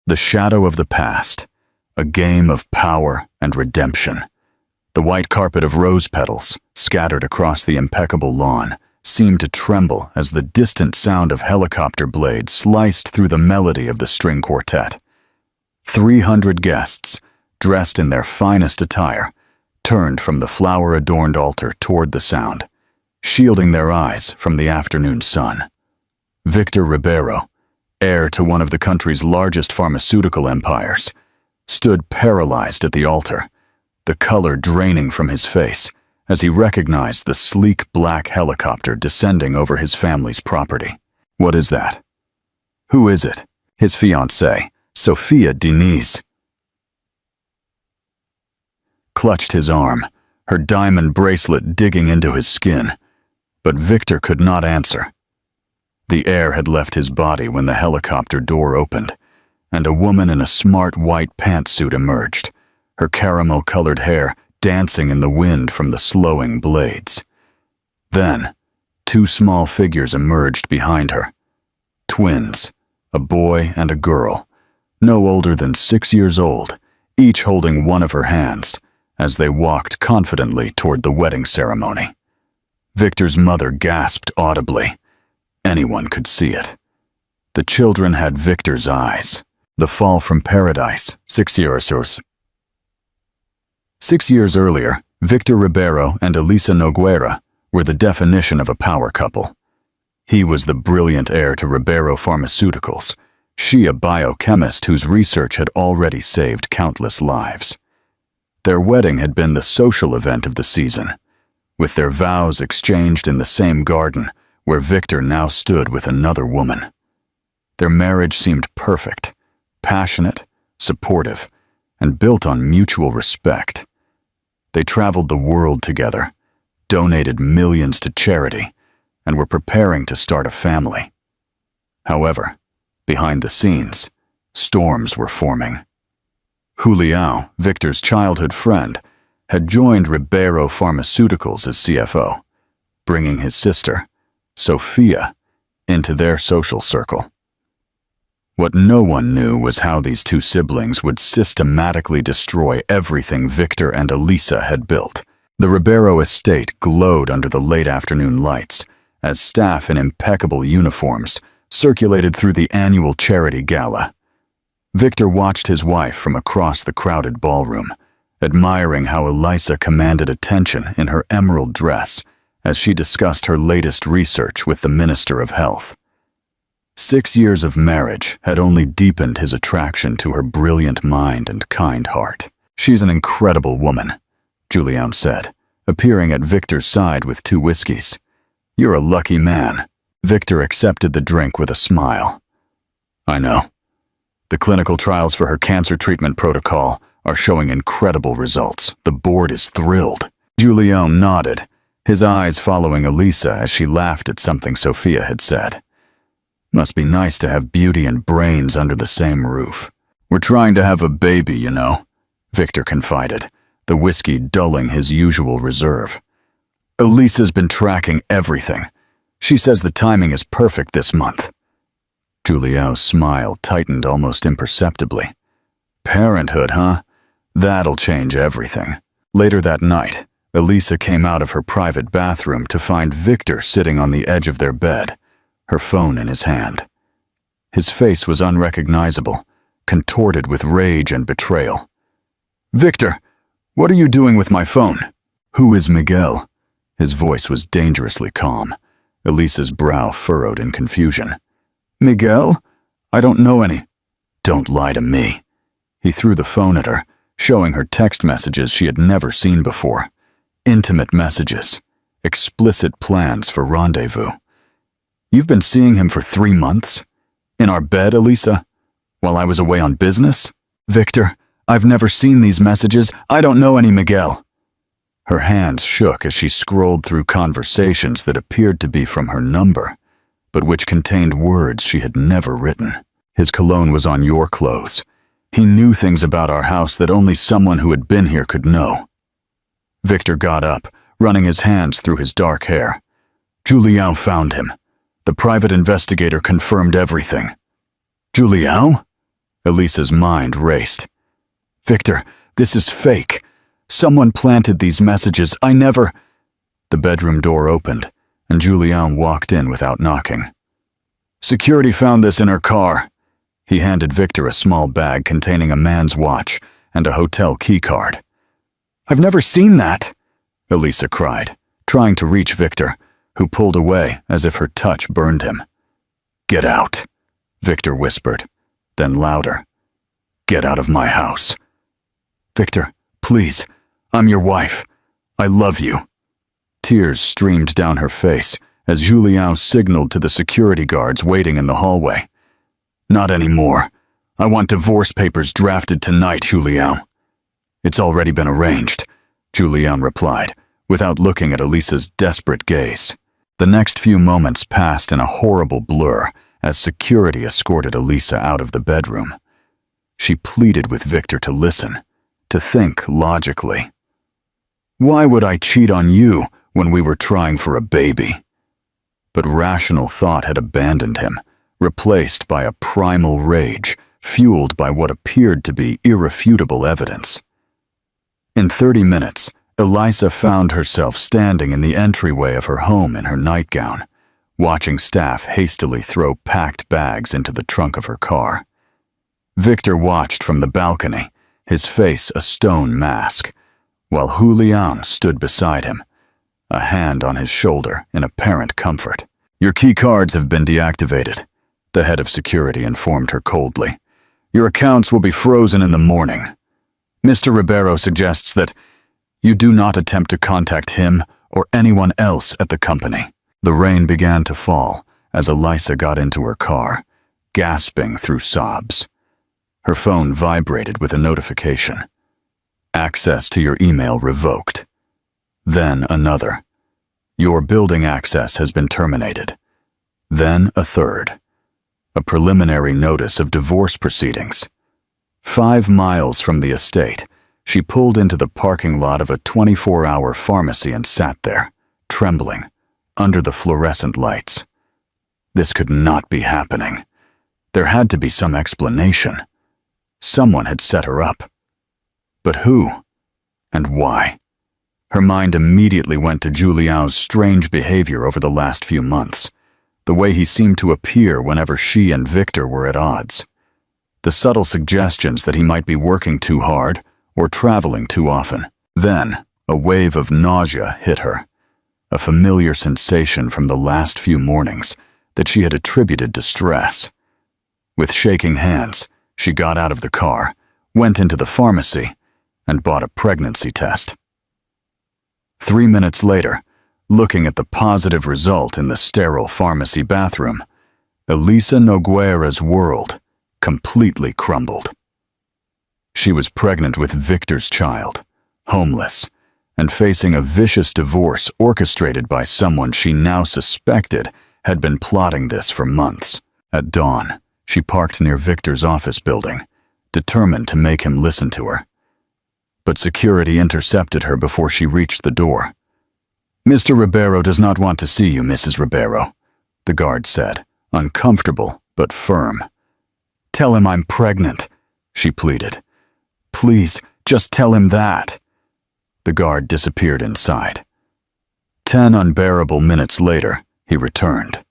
The Shadow of the Past, a game of power and redemption. The white carpet of rose petals, scattered across the impeccable lawn, seemed to tremble as the distant sound of helicopter blades sliced through the melody of the string quartet. 300 guests, dressed in their finest attire, turned from the flower-adorned altar toward the sound, shielding their eyes from the afternoon sun. Victor Ribeiro, heir to one of the country's largest pharmaceutical empires, stood paralyzed at the altar, the color draining from his face as he recognized the sleek black helicopter descending over his family's property. What is that? Who is it? His fiancée, Sophia Diniz, clutched his arm, her diamond bracelet digging into his skin, but Victor could not answer. The air had left his body when the helicopter door opened, and a woman in a smart white pantsuit emerged, her caramel-colored hair dancing in the wind from the slowing blades. Then, two small figures emerged behind her. Twins, a boy and a girl, no older than 6 years old, each holding one of her hands, as they walked confidently toward the wedding ceremony. Victor's mother gasped audibly. Anyone could see it. The children had Victor's eyes. The fall from paradise, 6 years. 6 years earlier, Victor Ribeiro and Elisa Nogueira were the definition of a power couple. He was the brilliant heir to Ribeiro Pharmaceuticals, she a biochemist whose research had already saved countless lives. Their wedding had been the social event of the season, with their vows exchanged in the same garden where Victor now stood with another woman. Their marriage seemed perfect, passionate, supportive, and built on mutual respect. They traveled the world together, donated millions to charity, and were preparing to start a family. However, behind the scenes, storms were forming. Julião, Victor's childhood friend, had joined Ribeiro Pharmaceuticals as CFO, bringing his sister, Sophia, into their social circle. What no one knew was how these two siblings would systematically destroy everything Victor and Elisa had built. The Ribeiro estate glowed under the late afternoon lights as staff in impeccable uniforms circulated through the annual charity gala. Victor watched his wife from across the crowded ballroom, admiring how Elisa commanded attention in her emerald dress as she discussed her latest research with the Minister of Health. 6 years of marriage had only deepened his attraction to her brilliant mind and kind heart. "She's an incredible woman," Julião said, appearing at Victor's side with 2 whiskeys. "You're a lucky man." Victor accepted the drink with a smile. "I know. The clinical trials for her cancer treatment protocol are showing incredible results. The board is thrilled." Julião nodded, his eyes following Elisa as she laughed at something Sophia had said. "Must be nice to have beauty and brains under the same roof." "We're trying to have a baby, you know," Victor confided, the whiskey dulling his usual reserve. "Elisa's been tracking everything. She says the timing is perfect this month." Julião's smile tightened almost imperceptibly. "Parenthood, huh? That'll change everything." Later that night, Elisa came out of her private bathroom to find Victor sitting on the edge of their bed, her phone in his hand. His face was unrecognizable, contorted with rage and betrayal. "Victor, what are you doing with my phone?" "Who is Miguel?" His voice was dangerously calm. Elisa's brow furrowed in confusion. "Miguel? I don't know any." "Don't lie to me." He threw the phone at her, showing her text messages she had never seen before. Intimate messages, explicit plans for rendezvous. "You've been seeing him for 3 months? In our bed, Elisa? While I was away on business?" "Victor, I've never seen these messages. I don't know any Miguel." Her hands shook as she scrolled through conversations that appeared to be from her number, but which contained words she had never written. "His cologne was on your clothes. He knew things about our house that only someone who had been here could know." Victor got up, running his hands through his dark hair. "Julião found him. The private investigator confirmed everything." "Julião?" Elisa's mind raced. "Victor, this is fake. Someone planted these messages. I never—" The bedroom door opened, and Julien walked in without knocking. "Security found this in her car." He handed Victor a small bag containing a man's watch and a hotel keycard. "I've never seen that," Elisa cried, trying to reach Victor, who pulled away as if her touch burned him. "Get out," Victor whispered, then louder. "Get out of my house." "Victor, please, I'm your wife. I love you." Tears streamed down her face as Julien signaled to the security guards waiting in the hallway. "Not anymore. I want divorce papers drafted tonight, Julien." "It's already been arranged," Julien replied, without looking at Elisa's desperate gaze. The next few moments passed in a horrible blur as security escorted Elisa out of the bedroom. She pleaded with Victor to listen, to think logically. "Why would I cheat on you when we were trying for a baby?" But rational thought had abandoned him, replaced by a primal rage, fueled by what appeared to be irrefutable evidence. In 30 minutes, Elisa found herself standing in the entryway of her home in her nightgown, watching staff hastily throw packed bags into the trunk of her car. Victor watched from the balcony, his face a stone mask, while Julien stood beside him, a hand on his shoulder in apparent comfort. "Your key cards have been deactivated," the head of security informed her coldly. "Your accounts will be frozen in the morning. Mr. Ribeiro suggests that you do not attempt to contact him or anyone else at the company." The rain began to fall as Elisa got into her car, gasping through sobs. Her phone vibrated with a notification. "Access to your email revoked." Then another. "Your building access has been terminated." Then a third. A preliminary notice of divorce proceedings. 5 miles from the estate, she pulled into the parking lot of a 24-hour pharmacy and sat there, trembling, under the fluorescent lights. This could not be happening. There had to be some explanation. Someone had set her up. But who? And why? Her mind immediately went to Julien's strange behavior over the last few months, the way he seemed to appear whenever she and Victor were at odds. The subtle suggestions that he might be working too hard or traveling too often. Then, a wave of nausea hit her, a familiar sensation from the last few mornings that she had attributed to stress. With shaking hands, she got out of the car, went into the pharmacy, and bought a pregnancy test. 3 minutes later, looking at the positive result in the sterile pharmacy bathroom, Elisa Nogueira's world completely crumbled. She was pregnant with Victor's child, homeless, and facing a vicious divorce orchestrated by someone she now suspected had been plotting this for months. At dawn, she parked near Victor's office building, determined to make him listen to her. But security intercepted her before she reached the door. "Mr. Ribeiro does not want to see you, Mrs. Ribeiro," the guard said, uncomfortable but firm. "Tell him I'm pregnant," she pleaded. "Please, just tell him that." The guard disappeared inside. 10 unbearable minutes later, he returned.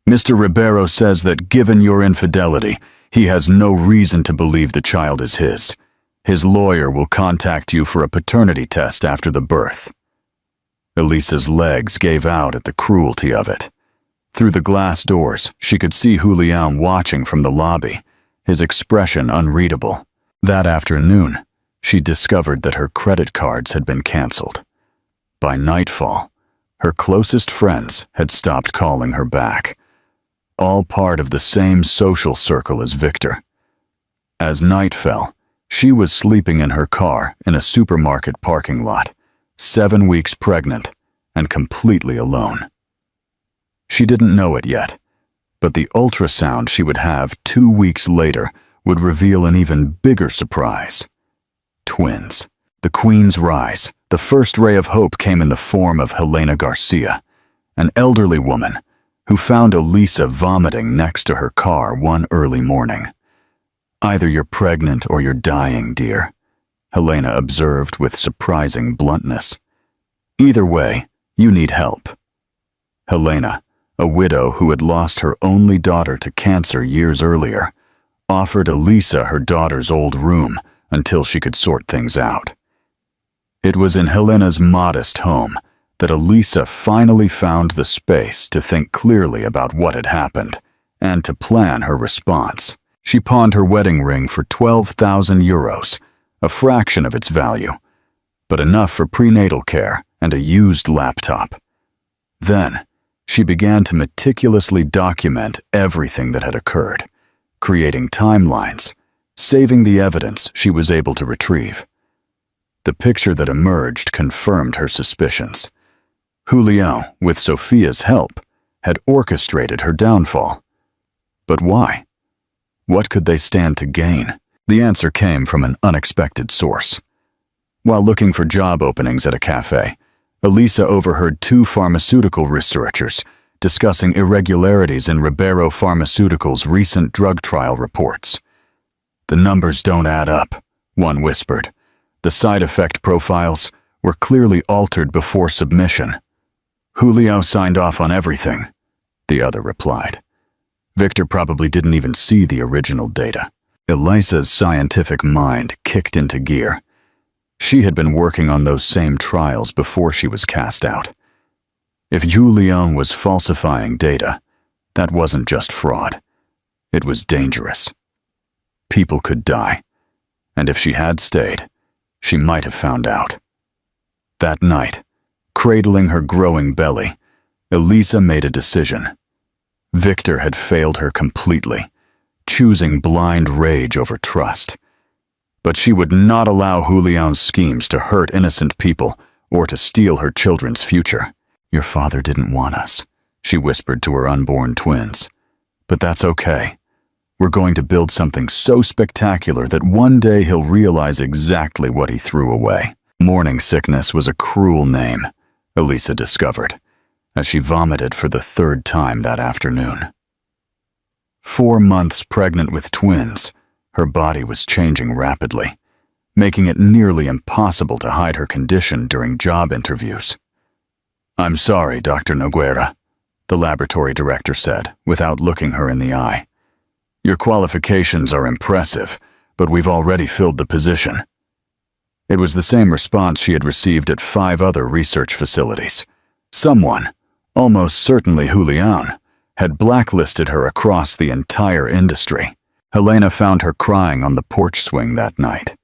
"Mr. Ribeiro says that given your infidelity, he has no reason to believe the child is his. His lawyer will contact you for a paternity test after the birth." Elisa's legs gave out at the cruelty of it. Through the glass doors, she could see Julien watching from the lobby, his expression unreadable. That afternoon, she discovered that her credit cards had been canceled. By nightfall, her closest friends had stopped calling her back, all part of the same social circle as Victor. As night fell, she was sleeping in her car in a supermarket parking lot, 7 weeks pregnant and completely alone. She didn't know it yet, but the ultrasound she would have 2 weeks later would reveal an even bigger surprise. Twins. The Queen's rise. The first ray of hope came in the form of Helena Garcia, an elderly woman who found Elisa vomiting next to her car one early morning. "Either you're pregnant or you're dying, dear," Helena observed with surprising bluntness. "Either way, you need help." Helena, a widow who had lost her only daughter to cancer years earlier, offered Elisa her daughter's old room until she could sort things out. It was in Helena's modest home that Elisa finally found the space to think clearly about what had happened and to plan her response. She pawned her wedding ring for 12,000 euros, a fraction of its value, but enough for prenatal care and a used laptop. Then, she began to meticulously document everything that had occurred, creating timelines, saving the evidence she was able to retrieve. The picture that emerged confirmed her suspicions. Julian, with Sophia's help, had orchestrated her downfall. But why? What could they stand to gain? The answer came from an unexpected source. While looking for job openings at a cafe, Elisa overheard two pharmaceutical researchers discussing irregularities in Ribeiro Pharmaceuticals' recent drug trial reports. "The numbers don't add up," one whispered. "The side effect profiles were clearly altered before submission." "Julio signed off on everything," the other replied. "Victor probably didn't even see the original data." Elisa's scientific mind kicked into gear. She had been working on those same trials before she was cast out. If Julian was falsifying data, that wasn't just fraud. It was dangerous. People could die, and if she had stayed, she might have found out. That night, cradling her growing belly, Elisa made a decision. Victor had failed her completely, choosing blind rage over trust. But she would not allow Julian's schemes to hurt innocent people or to steal her children's future. "Your father didn't want us," she whispered to her unborn twins. "But that's okay. We're going to build something so spectacular that one day he'll realize exactly what he threw away." Morning sickness was a cruel name, Elisa discovered, as she vomited for the third time that afternoon. 4 months pregnant with twins, her body was changing rapidly, making it nearly impossible to hide her condition during job interviews. "I'm sorry, Dr. Nogueira," the laboratory director said, without looking her in the eye. "Your qualifications are impressive, but we've already filled the position." It was the same response she had received at 5 other research facilities. Someone, almost certainly Julian, had blacklisted her across the entire industry. Helena found her crying on the porch swing that night.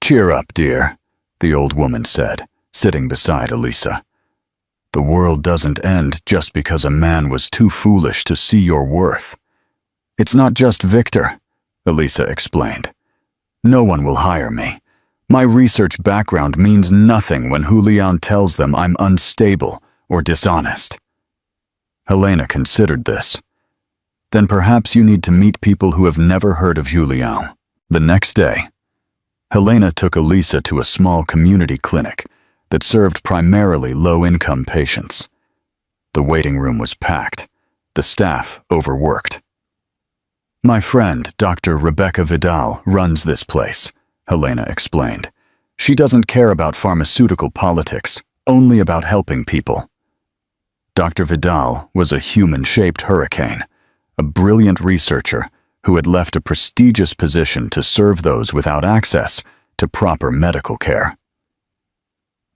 "Cheer up, dear," the old woman said, sitting beside Elisa. "The world doesn't end just because a man was too foolish to see your worth." "It's not just Victor," Elisa explained. "No one will hire me. My research background means nothing when Julian tells them I'm unstable or dishonest." Helena considered this. "Then perhaps you need to meet people who have never heard of Julian." The next day, Helena took Elisa to a small community clinic that served primarily low-income patients. The waiting room was packed, the staff overworked. "My friend, Dr. Rebecca Vidal, runs this place," Helena explained. "She doesn't care about pharmaceutical politics, only about helping people." Dr. Vidal was a human-shaped hurricane, a brilliant researcher who had left a prestigious position to serve those without access to proper medical care.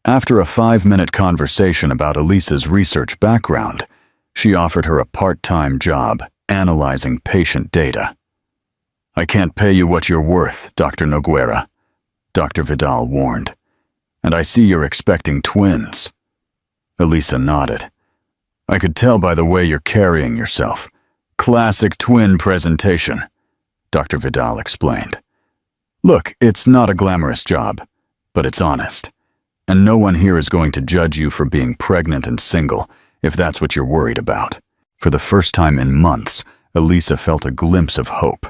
After a 5-minute conversation about Elisa's research background, she offered her a part-time job analyzing patient data. "I can't pay you what you're worth, Dr. Nogueira," Dr. Vidal warned. "And I see you're expecting twins." Elisa nodded. "I could tell by the way you're carrying yourself. Classic twin presentation," Dr. Vidal explained. "Look, it's not a glamorous job, but it's honest. And no one here is going to judge you for being pregnant and single, if that's what you're worried about." For the first time in months, Elisa felt a glimpse of hope.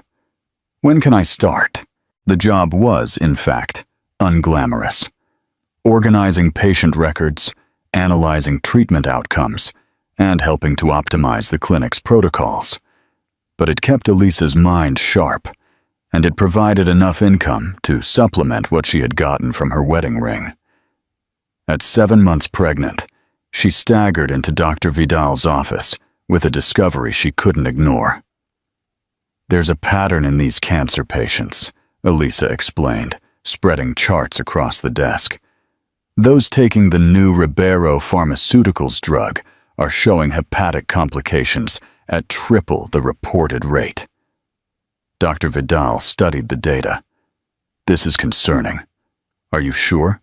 "When can I start?" The job was, in fact, unglamorous. Organizing patient records, analyzing treatment outcomes, and helping to optimize the clinic's protocols. But it kept Elisa's mind sharp, and it provided enough income to supplement what she had gotten from her wedding ring. At 7 months pregnant, she staggered into Dr. Vidal's office with a discovery she couldn't ignore. "There's a pattern in these cancer patients," Elisa explained, spreading charts across the desk. "Those taking the new Ribeiro Pharmaceuticals drug are showing hepatic complications at triple the reported rate." Dr. Vidal studied the data. "This is concerning. Are you sure?"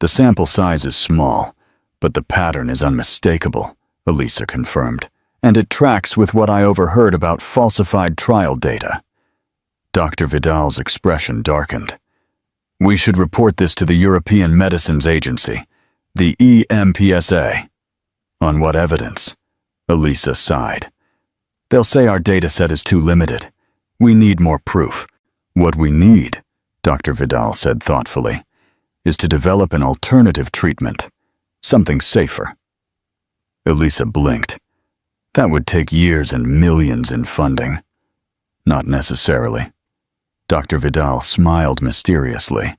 "The sample size is small, but the pattern is unmistakable," Elisa confirmed, "and it tracks with what I overheard about falsified trial data." Dr. Vidal's expression darkened. "We should report this to the European Medicines Agency, the EMPSA." "On what evidence?" Elisa sighed. "They'll say our data set is too limited. We need more proof." "What we need," Dr. Vidal said thoughtfully, "is to develop an alternative treatment, something safer." Elisa blinked. "That would take years and millions in funding." "Not necessarily." Dr. Vidal smiled mysteriously.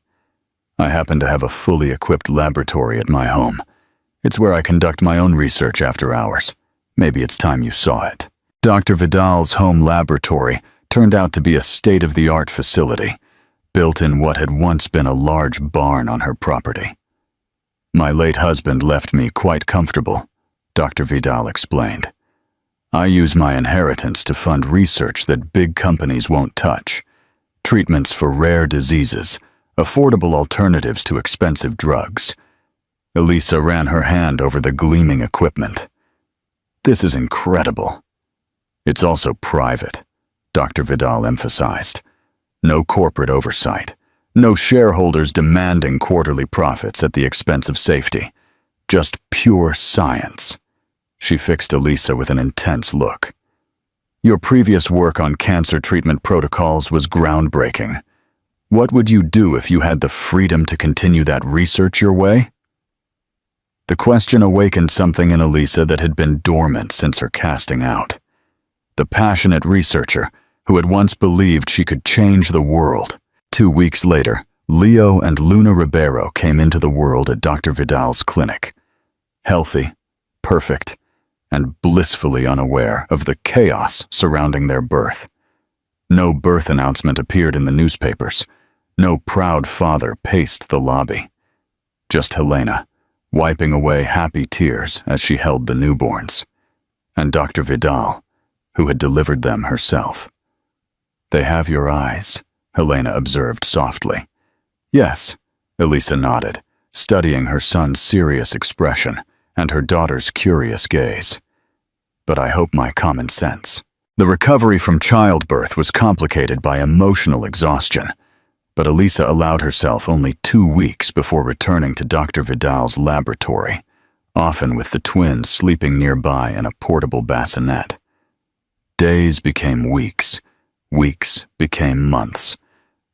"I happen to have a fully equipped laboratory at my home. It's where I conduct my own research after hours. Maybe it's time you saw it." Dr. Vidal's home laboratory turned out to be a state-of-the-art facility, built in what had once been a large barn on her property. "My late husband left me quite comfortable," Dr. Vidal explained. "I use my inheritance to fund research that big companies won't touch. Treatments for rare diseases, affordable alternatives to expensive drugs." Elisa ran her hand over the gleaming equipment. "This is incredible." "It's also private," Dr. Vidal emphasized. "No corporate oversight. No shareholders demanding quarterly profits at the expense of safety. Just pure science." She fixed Elisa with an intense look. "Your previous work on cancer treatment protocols was groundbreaking. What would you do if you had the freedom to continue that research your way?" The question awakened something in Elisa that had been dormant since her casting out. The passionate researcher who had once believed she could change the world. 2 weeks later, Leo and Luna Ribeiro came into the world at Dr. Vidal's clinic. Healthy, perfect, and blissfully unaware of the chaos surrounding their birth. No birth announcement appeared in the newspapers. No proud father paced the lobby. Just Helena, wiping away happy tears as she held the newborns. And Dr. Vidal, who had delivered them herself. "They have your eyes," Helena observed softly. "Yes," Elisa nodded, studying her son's serious expression and her daughter's curious gaze. "But I hope my common sense." The recovery from childbirth was complicated by emotional exhaustion, but Elisa allowed herself only 2 weeks before returning to Dr. Vidal's laboratory, often with the twins sleeping nearby in a portable bassinet. Days became weeks. Weeks became months,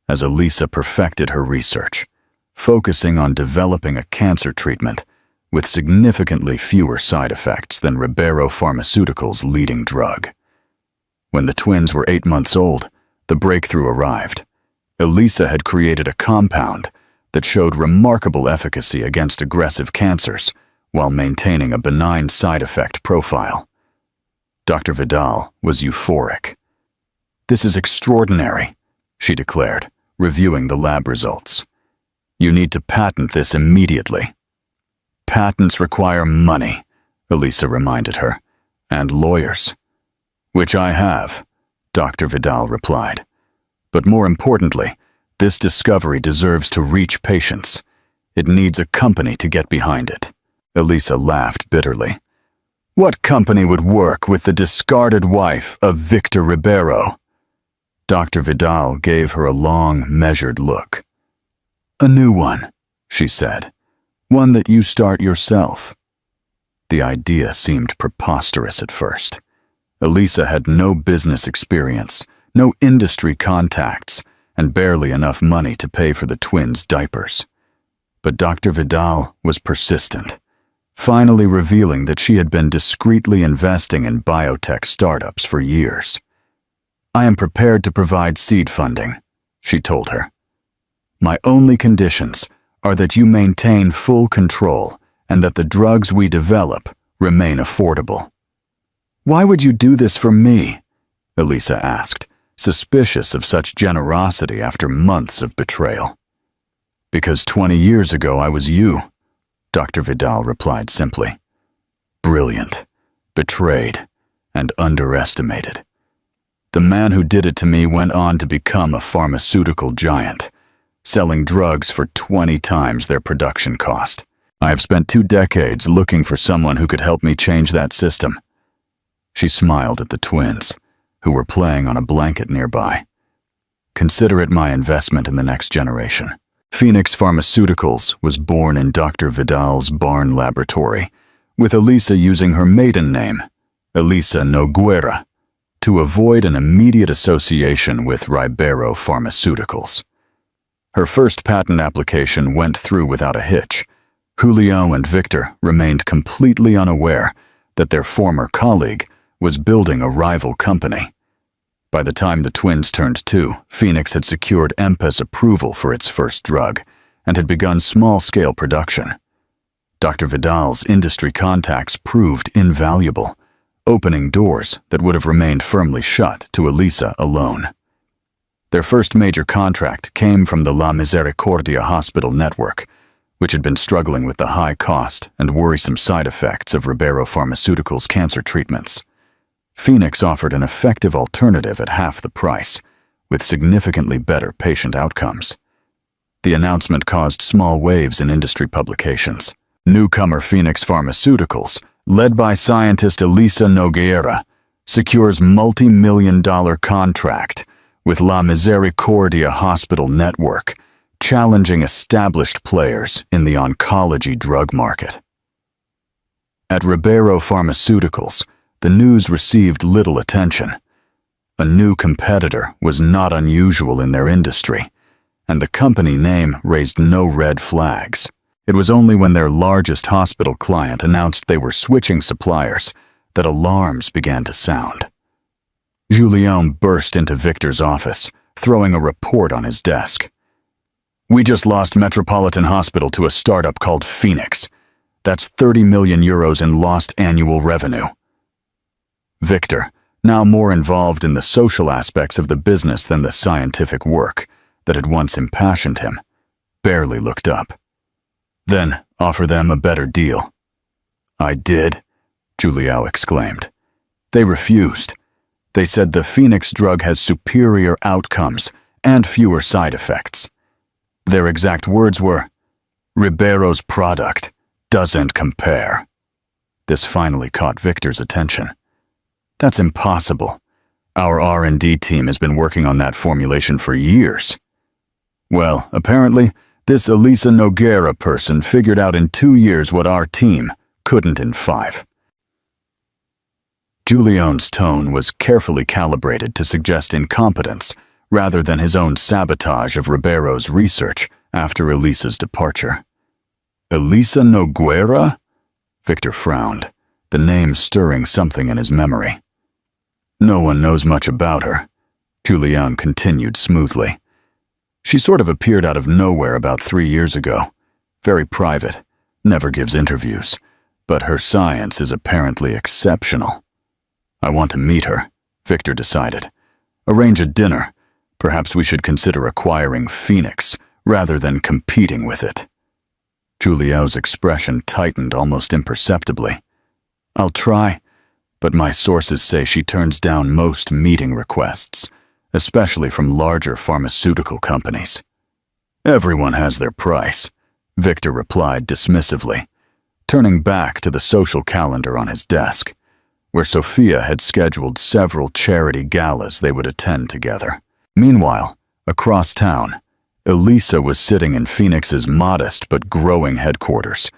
as Elisa perfected her research, focusing on developing a cancer treatment with significantly fewer side effects than Ribeiro Pharmaceuticals' leading drug. When the twins were 8 months old, the breakthrough arrived. Elisa had created a compound that showed remarkable efficacy against aggressive cancers while maintaining a benign side effect profile. Dr. Vidal was euphoric. "This is extraordinary," she declared, reviewing the lab results. "You need to patent this immediately." "Patents require money," Elisa reminded her, "and lawyers." "Which I have," Dr. Vidal replied. "But more importantly, this discovery deserves to reach patients. It needs a company to get behind it." Elisa laughed bitterly. "What company would work with the discarded wife of Victor Ribeiro?" Dr. Vidal gave her a long, measured look. "A new one," she said. "One that you start yourself." The idea seemed preposterous at first. Elisa had no business experience, no industry contacts, and barely enough money to pay for the twins' diapers. But Dr. Vidal was persistent, finally revealing that she had been discreetly investing in biotech startups for years. I am prepared to provide seed funding, she told her. My only conditions are that you maintain full control and that the drugs we develop remain affordable. Why would you do this for me? Elisa asked, suspicious of such generosity after months of betrayal. Because 20 years ago I was you, Dr. Vidal replied simply. Brilliant, betrayed, and underestimated. The man who did it to me went on to become a pharmaceutical giant, selling drugs for 20 times their production cost. I have spent 2 decades looking for someone who could help me change that system. She smiled at the twins, who were playing on a blanket nearby. Consider it my investment in the next generation. Phoenix Pharmaceuticals was born in Dr. Vidal's barn laboratory, with Elisa using her maiden name, Elisa Noguera, to avoid an immediate association with Ribeiro Pharmaceuticals. Her first patent application went through without a hitch. Julio and Victor remained completely unaware that their former colleague was building a rival company. By the time the twins turned 2, Phoenix had secured EMPA's approval for its first drug and had begun small-scale production. Dr. Vidal's industry contacts proved invaluable, opening doors that would have remained firmly shut to Elisa alone. Their first major contract came from the La Misericordia Hospital network, which had been struggling with the high cost and worrisome side effects of Ribeiro Pharmaceuticals' cancer treatments. Phoenix offered an effective alternative at half the price, with significantly better patient outcomes. The announcement caused small waves in industry publications. Newcomer Phoenix Pharmaceuticals, led by scientist Elisa Noguera, secures multi-million-dollar contract with La Misericordia Hospital network, challenging established players in the oncology drug market. At Ribeiro Pharmaceuticals, the news received little attention. A new competitor was not unusual in their industry, and the company name raised no red flags. It was only when their largest hospital client announced they were switching suppliers that alarms began to sound. Julien burst into Victor's office, throwing a report on his desk. We just lost Metropolitan Hospital to a startup called Phoenix. That's 30 million euros in lost annual revenue. Victor, now more involved in the social aspects of the business than the scientific work that had once impassioned him, barely looked up. Then offer them a better deal. I did, Julien exclaimed. They refused. They said the Phoenix drug has superior outcomes and fewer side effects. Their exact words were, Ribeiro's product doesn't compare. This finally caught Victor's attention. That's impossible. Our R&D team has been working on that formulation for years. Well, apparently, this Elisa Noguera person figured out in 2 years what our team couldn't in 5. Julien's tone was carefully calibrated to suggest incompetence rather than his own sabotage of Ribeiro's research after Elisa's departure. Elisa Noguera? Victor frowned, the name stirring something in his memory. No one knows much about her, Julien continued smoothly. She sort of appeared out of nowhere about 3 years ago. Very private, never gives interviews, but her science is apparently exceptional. I want to meet her, Victor decided. Arrange a dinner. Perhaps we should consider acquiring Phoenix rather than competing with it. Julien's expression tightened almost imperceptibly. I'll try, but my sources say she turns down most meeting requests, especially from larger pharmaceutical companies. Everyone has their price, Victor replied dismissively, turning back to the social calendar on his desk, where Sophia had scheduled several charity galas they would attend together. Meanwhile, across town, Elisa was sitting in Phoenix's modest but growing headquarters,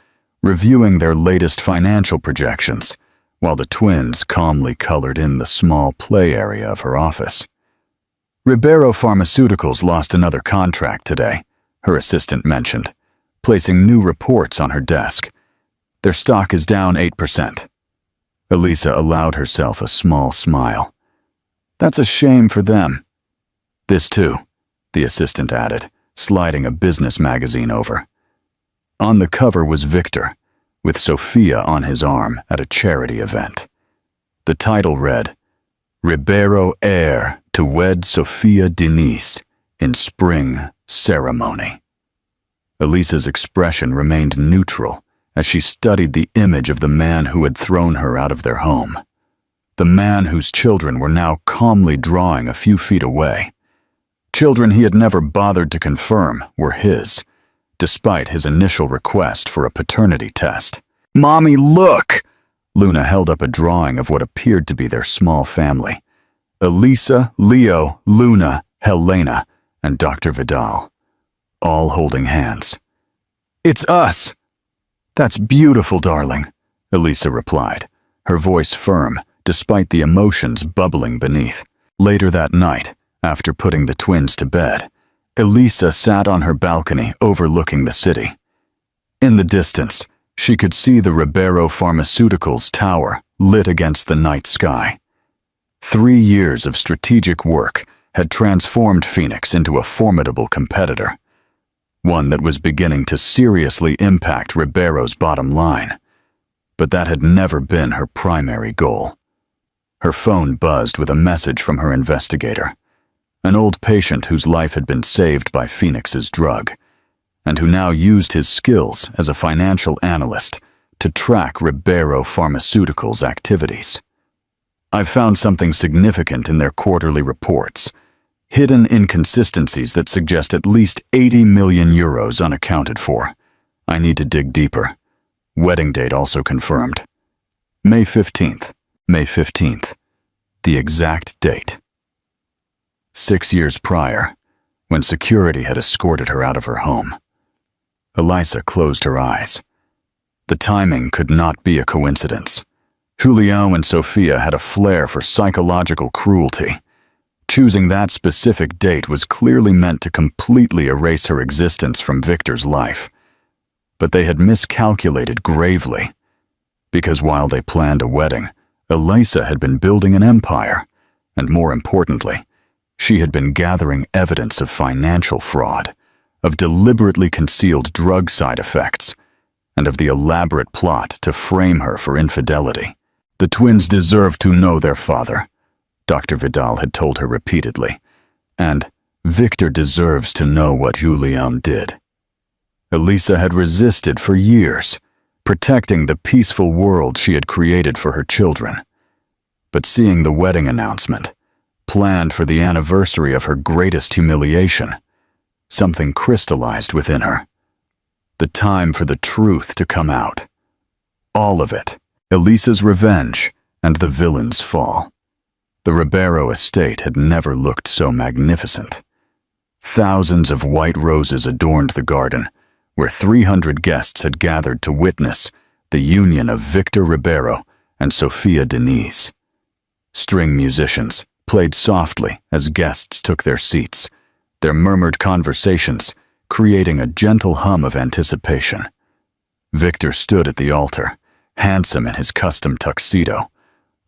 reviewing their latest financial projections, while the twins calmly colored in the small play area of her office. Ribeiro Pharmaceuticals lost another contract today, her assistant mentioned, placing new reports on her desk. Their stock is down 8%. Elisa allowed herself a small smile. That's a shame for them. This too, the assistant added, sliding a business magazine over. On the cover was Victor, with Sophia on his arm at a charity event. The title read, Ribeiro heir to wed Sophia Denise in spring ceremony. Elisa's expression remained neutral as she studied the image of the man who had thrown her out of their home. The man whose children were now calmly drawing a few feet away. Children he had never bothered to confirm were his, despite his initial request for a paternity test. "Mommy, look!" Luna held up a drawing of what appeared to be their small family. Elisa, Leo, Luna, Helena, and Dr. Vidal, all holding hands. "It's us!" "That's beautiful, darling," Elisa replied, her voice firm despite the emotions bubbling beneath. Later that night, after putting the twins to bed, Elisa sat on her balcony overlooking the city. In the distance, she could see the Ribeiro Pharmaceuticals tower lit against the night sky. 3 years of strategic work had transformed Phoenix into a formidable competitor, one that was beginning to seriously impact Ribeiro's bottom line. But that had never been her primary goal. Her phone buzzed with a message from her investigator, an old patient whose life had been saved by Phoenix's drug, and who now used his skills as a financial analyst to track Ribeiro Pharmaceuticals' activities. "I've found something significant in their quarterly reports, hidden inconsistencies that suggest at least 80 million euros unaccounted for. I need to dig deeper." Wedding date also confirmed. May 15th. May 15th. The exact date. 6 years prior, when security had escorted her out of her home. Elisa closed her eyes. The timing could not be a coincidence. Julio and Sophia had a flair for psychological cruelty. Choosing that specific date was clearly meant to completely erase her existence from Victor's life. But they had miscalculated gravely, because while they planned a wedding, Elisa had been building an empire, and more importantly, she had been gathering evidence of financial fraud, of deliberately concealed drug side effects, and of the elaborate plot to frame her for infidelity. The twins deserved to know their father, Dr. Vidal had told her repeatedly, and Victor deserves to know what Julian did. Elisa had resisted for years, protecting the peaceful world she had created for her children. But seeing the wedding announcement, planned for the anniversary of her greatest humiliation, something crystallized within her. The time for the truth to come out. All of it, Elisa's revenge and the villain's fall. The Ribeiro estate had never looked so magnificent. Thousands of white roses adorned the garden, where 300 guests had gathered to witness the union of Victor Ribeiro and Sophia Denise. String musicians played softly as guests took their seats, their murmured conversations creating a gentle hum of anticipation. Victor stood at the altar, handsome in his custom tuxedo,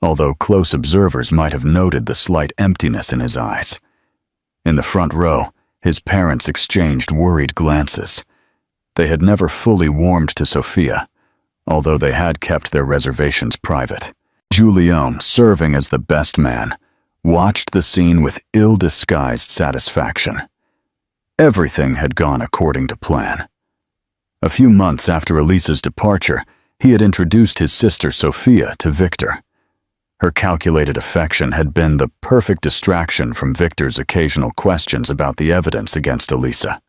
although close observers might have noted the slight emptiness in his eyes. In the front row, his parents exchanged worried glances. They had never fully warmed to Sophia, although they had kept their reservations private. Julian, serving as the best man, watched the scene with ill-disguised satisfaction. Everything had gone according to plan. A few months after Elisa's departure, he had introduced his sister Sophia to Victor. Her calculated affection had been the perfect distraction from Victor's occasional questions about the evidence against Elisa.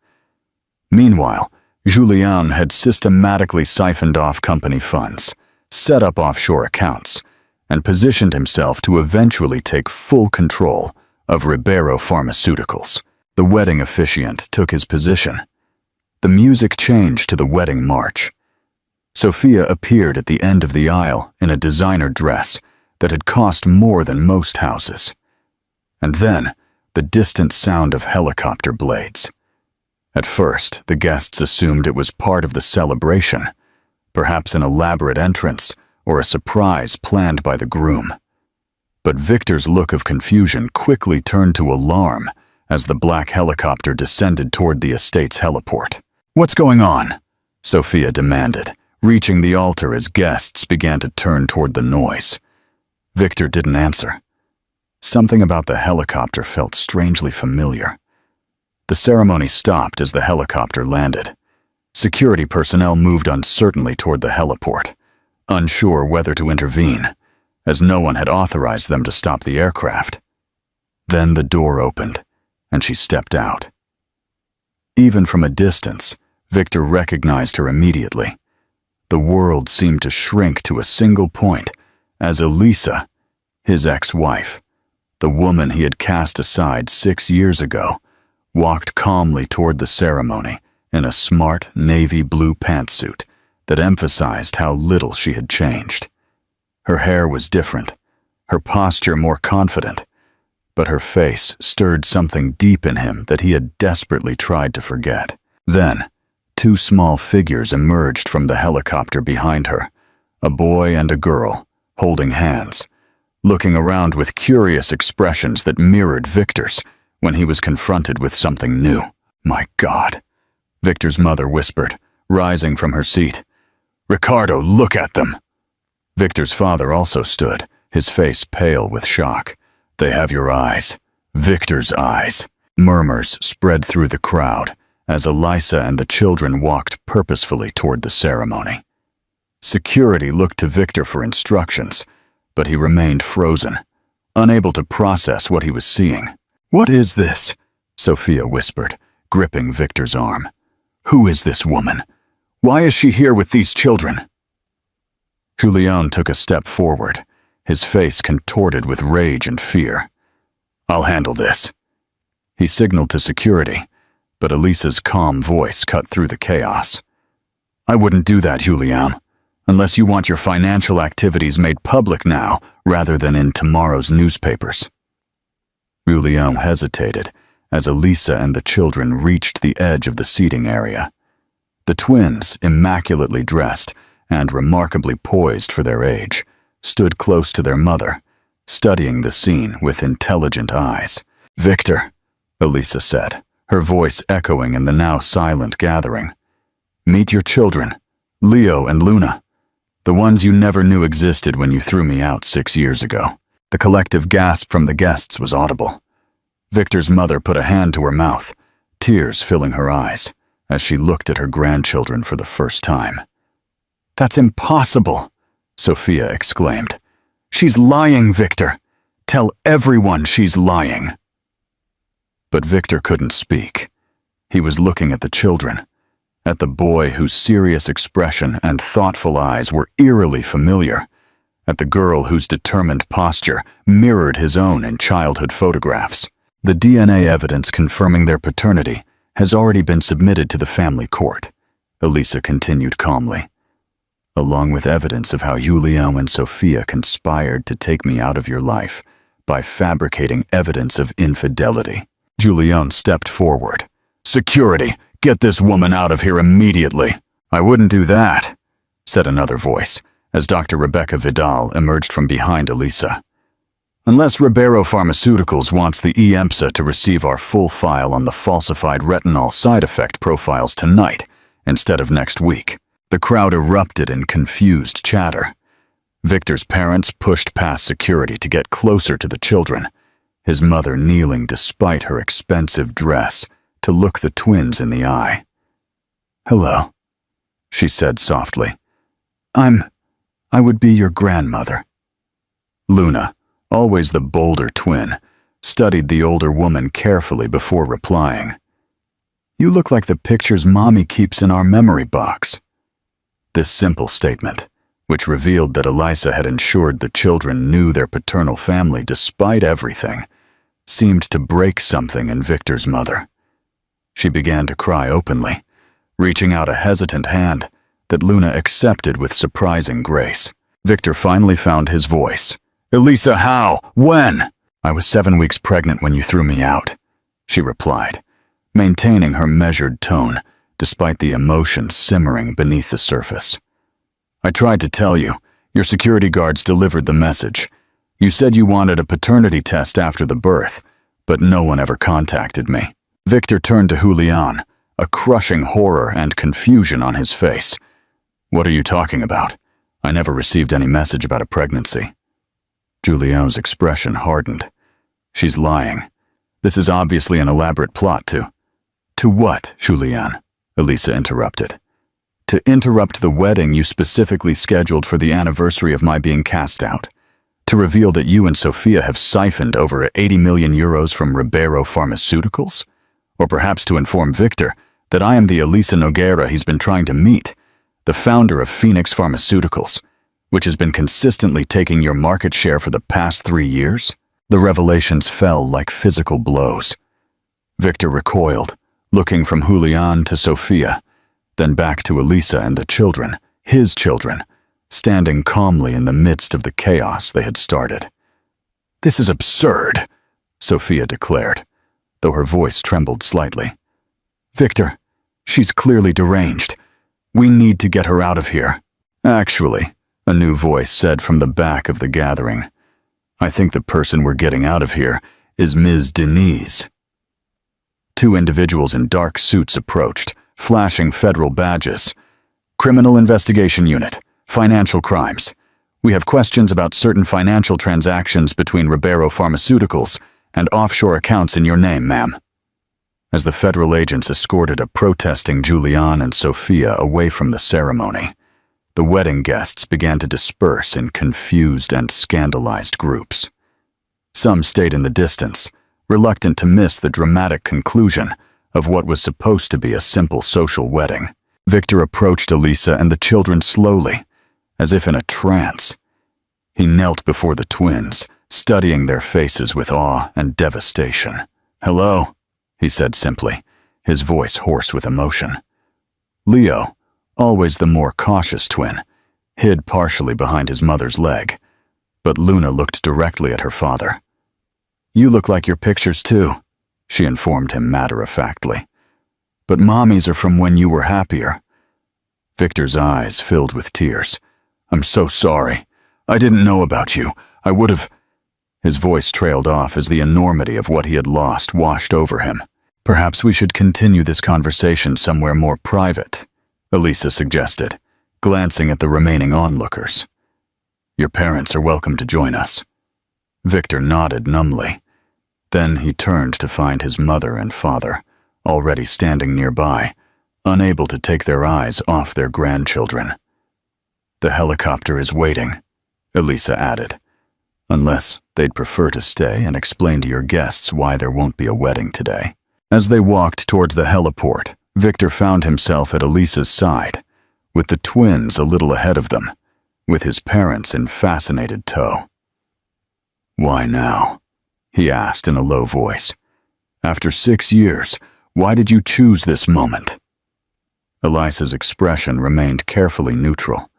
Meanwhile, Julian had systematically siphoned off company funds, set up offshore accounts, and positioned himself to eventually take full control of Ribeiro Pharmaceuticals. The wedding officiant took his position. The music changed to the wedding march. Sophia appeared at the end of the aisle in a designer dress that had cost more than most houses. And then, the distant sound of helicopter blades. At first, the guests assumed it was part of the celebration, perhaps an elaborate entrance or a surprise planned by the groom. But Victor's look of confusion quickly turned to alarm as the black helicopter descended toward the estate's heliport. "What's going on?" Sophia demanded, reaching the altar as guests began to turn toward the noise. Victor didn't answer. Something about the helicopter felt strangely familiar. The ceremony stopped as the helicopter landed. Security personnel moved uncertainly toward the heliport, unsure whether to intervene, as no one had authorized them to stop the aircraft. Then the door opened, and she stepped out. Even from a distance, Victor recognized her immediately. The world seemed to shrink to a single point as Elisa, his ex-wife, the woman he had cast aside 6 years ago, walked calmly toward the ceremony in a smart navy blue pantsuit that emphasized how little she had changed. Her hair was different, her posture more confident, but her face stirred something deep in him that he had desperately tried to forget. Then, 2 small figures emerged from the helicopter behind her, a boy and a girl, holding hands, looking around with curious expressions that mirrored Victor's when he was confronted with something new. "My God," Victor's mother whispered, rising from her seat. "Ricardo, look at them." Victor's father also stood, his face pale with shock. "They have your eyes. Victor's eyes." Murmurs spread through the crowd as Elisa and the children walked purposefully toward the ceremony. Security looked to Victor for instructions, but he remained frozen, unable to process what he was seeing. "What is this?" Sophia whispered, gripping Victor's arm. "Who is this woman? Why is she here with these children?" Julian took a step forward, his face contorted with rage and fear. "I'll handle this." He signaled to security, but Elisa's calm voice cut through the chaos. "I wouldn't do that, Julian, unless you want your financial activities made public now rather than in tomorrow's newspapers." Julian hesitated as Elisa and the children reached the edge of the seating area. The twins, immaculately dressed and remarkably poised for their age, stood close to their mother, studying the scene with intelligent eyes. "Victor," Elisa said, her voice echoing in the now silent gathering. "Meet your children, Leo and Luna, the ones you never knew existed when you threw me out 6 years ago." The collective gasp from the guests was audible. Victor's mother put a hand to her mouth, tears filling her eyes, as she looked at her grandchildren for the first time. "That's impossible," Sophia exclaimed. "She's lying, Victor. Tell everyone she's lying." But Victor couldn't speak. He was looking at the children, at the boy whose serious expression and thoughtful eyes were eerily familiar, at the girl whose determined posture mirrored his own in childhood photographs. "The DNA evidence confirming their paternity has already been submitted to the family court," Elisa continued calmly, "along with evidence of how Julian and Sophia conspired to take me out of your life by fabricating evidence of infidelity." Julian stepped forward. "Security, get this woman out of here immediately." "I wouldn't do that," said another voice, as Dr. Rebecca Vidal emerged from behind Elisa. "Unless Ribeiro Pharmaceuticals wants the EMSA to receive our full file on the falsified retinol side effect profiles tonight instead of next week." The crowd erupted in confused chatter. Victor's parents pushed past security to get closer to the children, his mother kneeling despite her expensive dress to look the twins in the eye. "Hello," she said softly. I would be your grandmother." Luna, always the bolder twin, studied the older woman carefully before replying. "You look like the pictures Mommy keeps in our memory box." This simple statement, which revealed that Elisa had ensured the children knew their paternal family despite everything, seemed to break something in Victor's mother. She began to cry openly, reaching out a hesitant hand that Luna accepted with surprising grace. Victor finally found his voice. "Elisa, how? When?" "I was 7 weeks pregnant when you threw me out," she replied, maintaining her measured tone despite the emotion simmering beneath the surface. "I tried to tell you. Your security guards delivered the message. You said you wanted a paternity test after the birth, but no one ever contacted me." Victor turned to Julian, a crushing horror and confusion on his face. "What are you talking about? I never received any message about a pregnancy." Julian's expression hardened. "She's lying. This is obviously an elaborate plot to—" "To what, Julian?" Elisa interrupted. "To interrupt the wedding you specifically scheduled for the anniversary of my being cast out. To reveal that you and Sophia have siphoned over 80 million euros from Ribeiro Pharmaceuticals? Or perhaps to inform Victor that I am the Elisa Nogueira he's been trying to meet, the founder of Phoenix Pharmaceuticals, which has been consistently taking your market share for the past 3 years?" The revelations fell like physical blows. Victor recoiled, looking from Julian to Sophia, then back to Elisa and the children, his children, standing calmly in the midst of the chaos they had started. "This is absurd," Sophia declared, though her voice trembled slightly. "Victor, she's clearly deranged. We need to get her out of here." "Actually," a new voice said from the back of the gathering, "I think the person we're getting out of here is Ms. Denise." 2 individuals in dark suits approached, flashing federal badges. "Criminal Investigation Unit, Financial Crimes. We have questions about certain financial transactions between Ribeiro Pharmaceuticals and offshore accounts in your name, ma'am." As the federal agents escorted a protesting Julian and Sophia away from the ceremony, the wedding guests began to disperse in confused and scandalized groups. Some stayed in the distance, reluctant to miss the dramatic conclusion of what was supposed to be a simple social wedding. Victor approached Elisa and the children slowly, as if in a trance. He knelt before the twins, studying their faces with awe and devastation. "Hello," he said simply, his voice hoarse with emotion. Leo, always the more cautious twin, hid partially behind his mother's leg, but Luna looked directly at her father. "You look like your pictures too," she informed him matter-of-factly. "But Mommy's are from when you were happier." Victor's eyes filled with tears. "I'm so sorry. I didn't know about you. I would have—" His voice trailed off as the enormity of what he had lost washed over him. "Perhaps we should continue this conversation somewhere more private," Elisa suggested, glancing at the remaining onlookers. "Your parents are welcome to join us." Victor nodded numbly. Then he turned to find his mother and father, already standing nearby, unable to take their eyes off their grandchildren. "The helicopter is waiting," Elisa added, "unless they'd prefer to stay and explain to your guests why there won't be a wedding today." As they walked towards the heliport, Victor found himself at Elisa's side, with the twins a little ahead of them, with his parents in fascinated tow. "Why now?" he asked in a low voice. "After 6 years, why did you choose this moment?" Elisa's expression remained carefully neutral.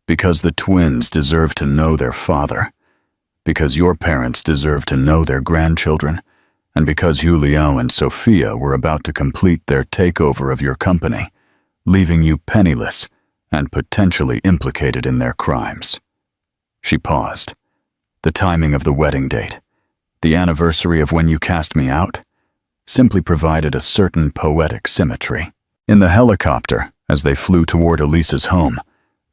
"Because the twins deserve to know their father, because your parents deserve to know their grandchildren, and because Julio and Sophia were about to complete their takeover of your company, leaving you penniless and potentially implicated in their crimes." She paused. The timing of the wedding date, the anniversary of when you cast me out, simply provided a certain poetic symmetry. In the helicopter, as they flew toward Elisa's home,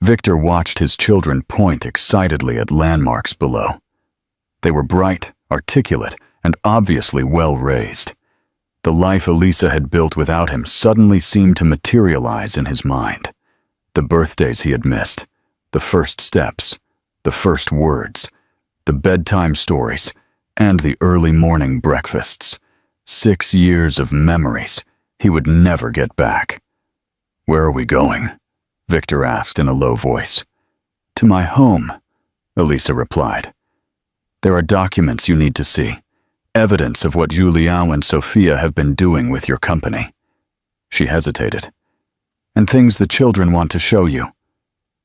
Victor watched his children point excitedly at landmarks below. They were bright, articulate, and obviously well-raised. The life Elisa had built without him suddenly seemed to materialize in his mind. The birthdays he had missed, the first steps, the first words, the bedtime stories, and the early morning breakfasts. 6 years of memories he would never get back. "Where are we going?" Victor asked in a low voice. "To my home," Elisa replied. "There are documents you need to see, evidence of what Julião and Sophia have been doing with your company." She hesitated. "And things the children want to show you."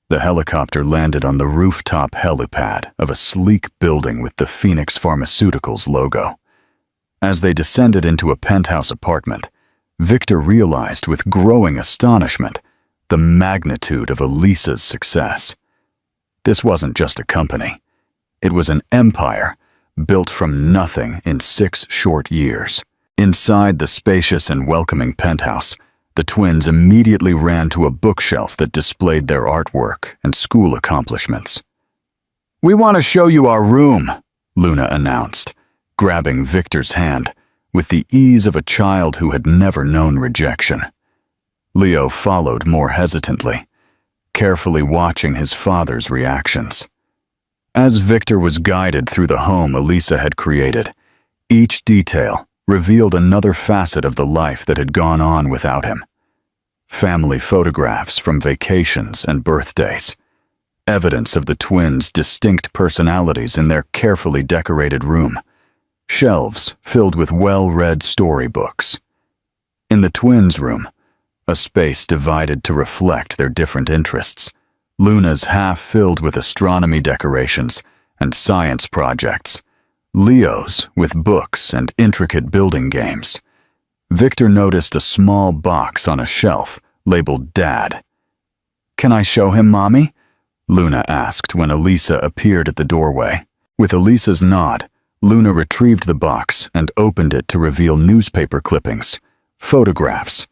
The helicopter landed on the rooftop helipad of a sleek building with the Phoenix Pharmaceuticals logo. As they descended into a penthouse apartment, Victor realized with growing astonishment the magnitude of Elisa's success. This wasn't just a company. It was an empire, built from nothing in 6 short years. Inside the spacious and welcoming penthouse, the twins immediately ran to a bookshelf that displayed their artwork and school accomplishments. "We want to show you our room," Luna announced, grabbing Victor's hand with the ease of a child who had never known rejection. Leo followed more hesitantly, carefully watching his father's reactions. As Victor was guided through the home Elisa had created, each detail revealed another facet of the life that had gone on without him. Family photographs from vacations and birthdays, evidence of the twins' distinct personalities in their carefully decorated room, shelves filled with well-read storybooks. In the twins' room, a space divided to reflect their different interests, Luna's half filled with astronomy decorations and science projects, Leo's with books and intricate building games. Victor noticed a small box on a shelf labeled Dad. "Can I show him, Mommy?" Luna asked when Elisa appeared at the doorway. With Elisa's nod, Luna retrieved the box and opened it to reveal newspaper clippings, photographs,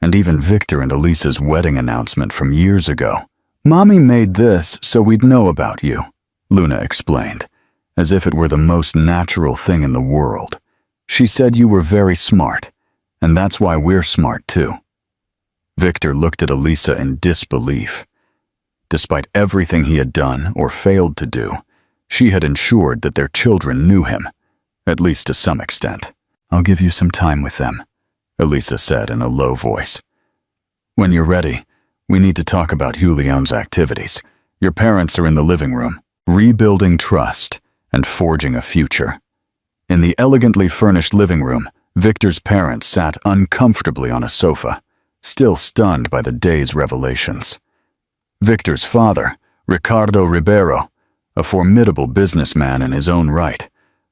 and even Victor and Elisa's wedding announcement from years ago. "Mommy made this so we'd know about you," Luna explained, as if it were the most natural thing in the world. "She said you were very smart, and that's why we're smart too." Victor looked at Elisa in disbelief. Despite everything he had done or failed to do, she had ensured that their children knew him, at least to some extent. "I'll give you some time with them," Elisa said in a low voice. "When you're ready, we need to talk about Julian's activities. Your parents are in the living room, rebuilding trust and forging a future." In the elegantly furnished living room, Victor's parents sat uncomfortably on a sofa, still stunned by the day's revelations. Victor's father, Ricardo Ribeiro, a formidable businessman in his own right,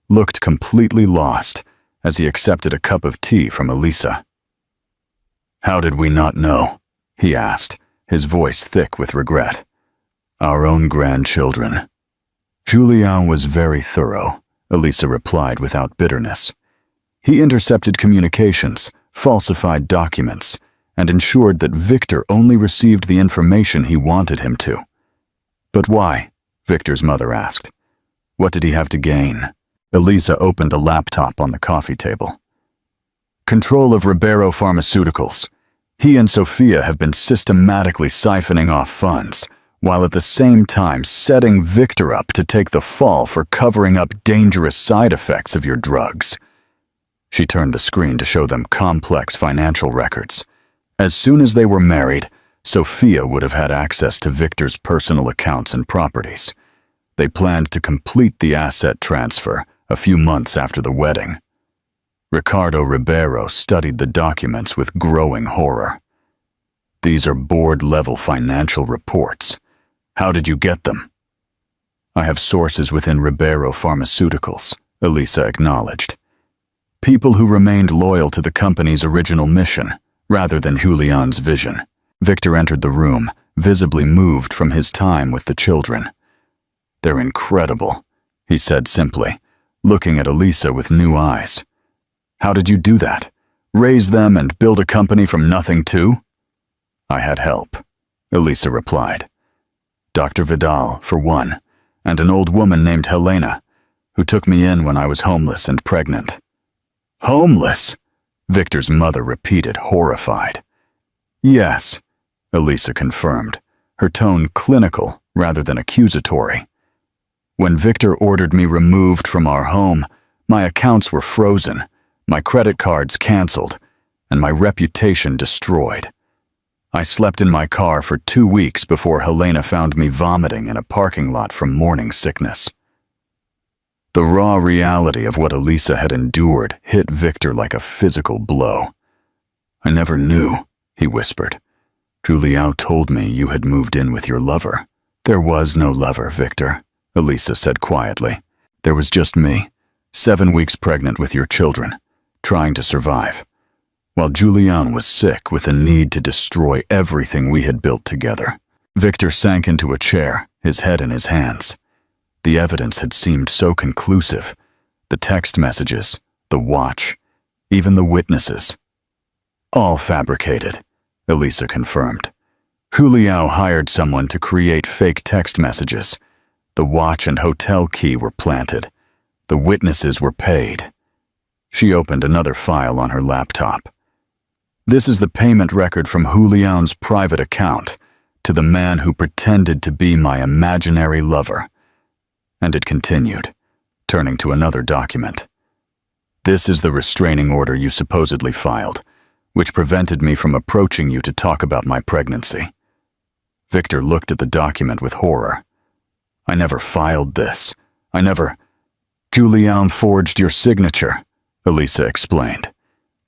looked completely lost as he accepted a cup of tea from Elisa. "How did we not know?" he asked, his voice thick with regret. "Our own grandchildren." "Julian was very thorough," Elisa replied without bitterness. "He intercepted communications, falsified documents, and ensured that Victor only received the information he wanted him to." "But why?" Victor's mother asked. "What did he have to gain?" Elisa opened a laptop on the coffee table. "Control of Ribeiro Pharmaceuticals. He and Sophia have been systematically siphoning off funds, while at the same time setting Victor up to take the fall for covering up dangerous side effects of your drugs." She turned the screen to show them complex financial records. As soon as they were married, Sophia would have had access to Victor's personal accounts and properties. They planned to complete the asset transfer a few months after the wedding. Ricardo Ribeiro studied the documents with growing horror. "These are board-level financial reports. How did you get them?" "I have sources within Ribeiro Pharmaceuticals," Elisa acknowledged. "People who remained loyal to the company's original mission, rather than Julian's vision." Victor entered the room, visibly moved from his time with the children. "They're incredible," he said simply, looking at Elisa with new eyes. "How did you do that? Raise them and build a company from nothing too?" "I had help," Elisa replied. "Dr. Vidal, for one, and an old woman named Helena, who took me in when I was homeless and pregnant." "Homeless?" Victor's mother repeated, horrified. "Yes," Elisa confirmed, her tone clinical rather than accusatory. "When Victor ordered me removed from our home, my accounts were frozen, my credit cards canceled, and my reputation destroyed. I slept in my car for 2 weeks before Helena found me vomiting in a parking lot from morning sickness." The raw reality of what Elisa had endured hit Victor like a physical blow. "I never knew," he whispered. "Julian told me you had moved in with your lover." "There was no lover, Victor," Elisa said quietly. "There was just me, 7 weeks pregnant with your children, trying to survive, while Julian was sick with a need to destroy everything we had built together." Victor sank into a chair, his head in his hands. The evidence had seemed so conclusive. The text messages, the watch, even the witnesses. All fabricated, Elisa confirmed. Hu Liao hired someone to create fake text messages. The watch and hotel key were planted. The witnesses were paid. She opened another file on her laptop. This is the payment record from Hu Liao's private account to the man who pretended to be my imaginary lover. And it continued, turning to another document. This is the restraining order you supposedly filed, which prevented me from approaching you to talk about my pregnancy. Victor looked at the document with horror. I never filed this. Zhu Liang forged your signature, Elisa explained,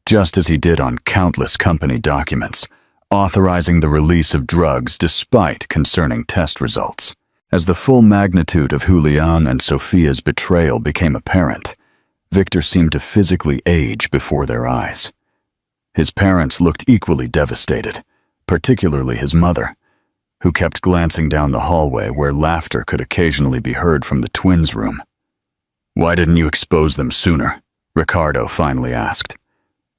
just as he did on countless company documents, authorizing the release of drugs despite concerning test results. As the full magnitude of Hu Liang and Sophia's betrayal became apparent, Victor seemed to physically age before their eyes. His parents looked equally devastated, particularly his mother, who kept glancing down the hallway where laughter could occasionally be heard from the twins' room. Why didn't you expose them sooner? Ricardo finally asked.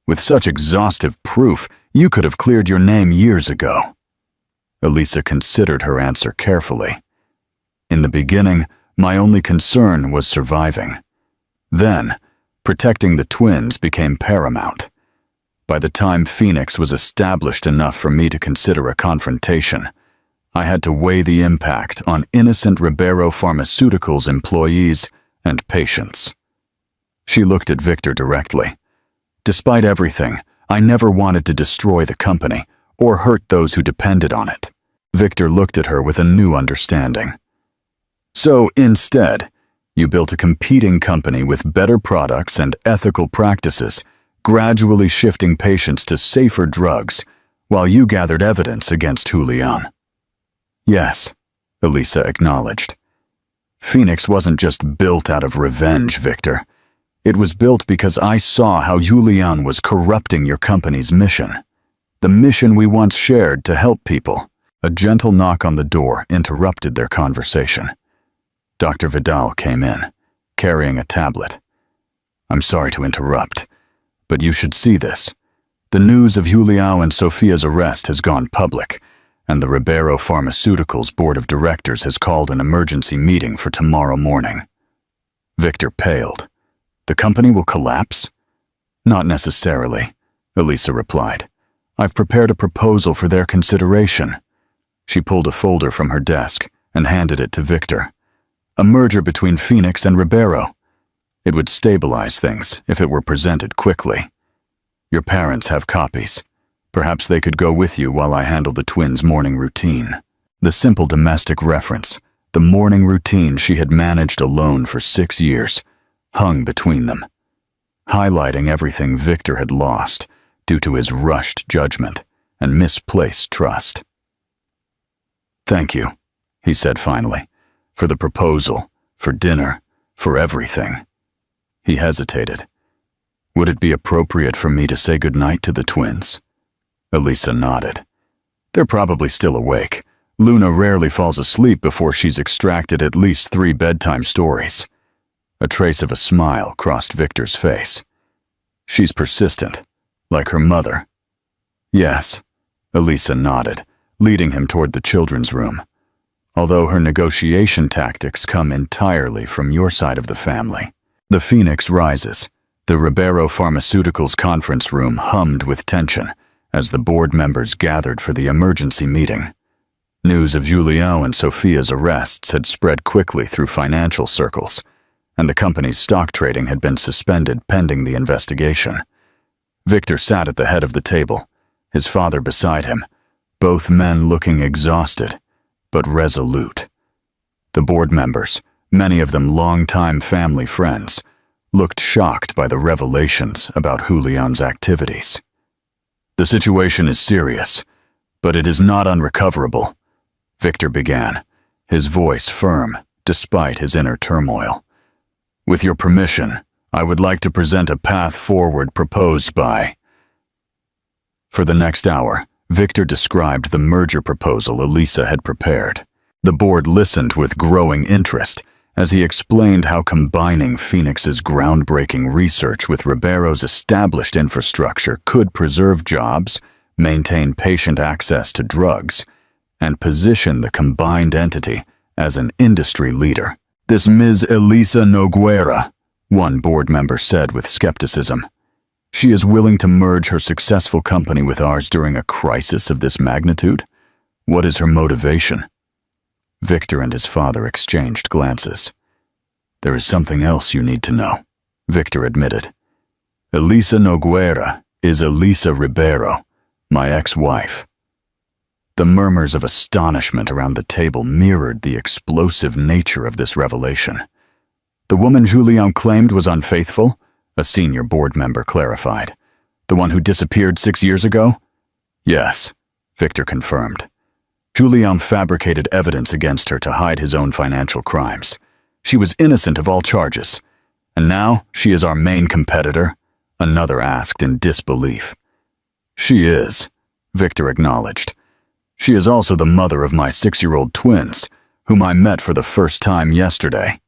With such exhaustive proof, you could have cleared your name years ago. Elisa considered her answer carefully. In the beginning, my only concern was surviving. Then, protecting the twins became paramount. By the time Phoenix was established enough for me to consider a confrontation, I had to weigh the impact on innocent Ribero Pharmaceuticals employees and patients. She looked at Victor directly. Despite everything, I never wanted to destroy the company or hurt those who depended on it. Victor looked at her with a new understanding. So instead, you built a competing company with better products and ethical practices, gradually shifting patients to safer drugs while you gathered evidence against Hu Liang. Yes, Elisa acknowledged. Phoenix wasn't just built out of revenge, Victor. It was built because I saw how Hu Liang was corrupting your company's mission. The mission we once shared to help people. A gentle knock on the door interrupted their conversation. Dr. Vidal came in, carrying a tablet. I'm sorry to interrupt, but you should see this. The news of Hu Liao and Sophia's arrest has gone public, and the Ribero Pharmaceuticals Board of Directors has called an emergency meeting for tomorrow morning. Victor paled. The company will collapse? Not necessarily, Elisa replied. I've prepared a proposal for their consideration. She pulled a folder from her desk and handed it to Victor. A merger between Phoenix and Ribero. It would stabilize things if it were presented quickly. Your parents have copies. Perhaps they could go with you while I handle the twins' morning routine. The simple domestic reference, the morning routine she had managed alone for 6 years, hung between them, highlighting everything Victor had lost due to his rushed judgment and misplaced trust. Thank you, he said finally, for the proposal, for dinner, for everything. He hesitated. Would it be appropriate for me to say goodnight to the twins? Elisa nodded. They're probably still awake. Luna rarely falls asleep before she's extracted at least 3 bedtime stories. A trace of a smile crossed Victor's face. She's persistent, like her mother. Yes, Elisa nodded, leading him toward the children's room. Although her negotiation tactics come entirely from your side of the family. The Phoenix rises. The Ribero Pharmaceuticals conference room hummed with tension as the board members gathered for the emergency meeting. News of Zhu Liao and Sophia's arrests had spread quickly through financial circles, and the company's stock trading had been suspended pending the investigation. Victor sat at the head of the table, his father beside him, both men looking exhausted, but resolute. The board members, many of them longtime family friends, looked shocked by the revelations about Hu Liang's activities. The situation is serious, but it is not unrecoverable, Victor began, his voice firm despite his inner turmoil. With your permission, I would like to present a path forward proposed by... For the next hour, Victor described the merger proposal Elisa had prepared. The board listened with growing interest, as he explained how combining Phoenix's groundbreaking research with Ribeiro's established infrastructure could preserve jobs, maintain patient access to drugs, and position the combined entity as an industry leader. "This Ms. Elisa Nogueira," one board member said with skepticism. "She is willing to merge her successful company with ours during a crisis of this magnitude? What is her motivation?" Victor and his father exchanged glances. "There is something else you need to know," Victor admitted. "Elisa Nogueira is Elisa Ribeiro, my ex-wife." The murmurs of astonishment around the table mirrored the explosive nature of this revelation. "The woman Julian claimed was unfaithful?" a senior board member clarified. "The one who disappeared 6 years ago?" "Yes," Victor confirmed. "Julian fabricated evidence against her to hide his own financial crimes. She was innocent of all charges. And now she is our main competitor?" another asked in disbelief. "She is," Victor acknowledged. "She is also the mother of my 6-year-old twins, whom I met for the first time yesterday."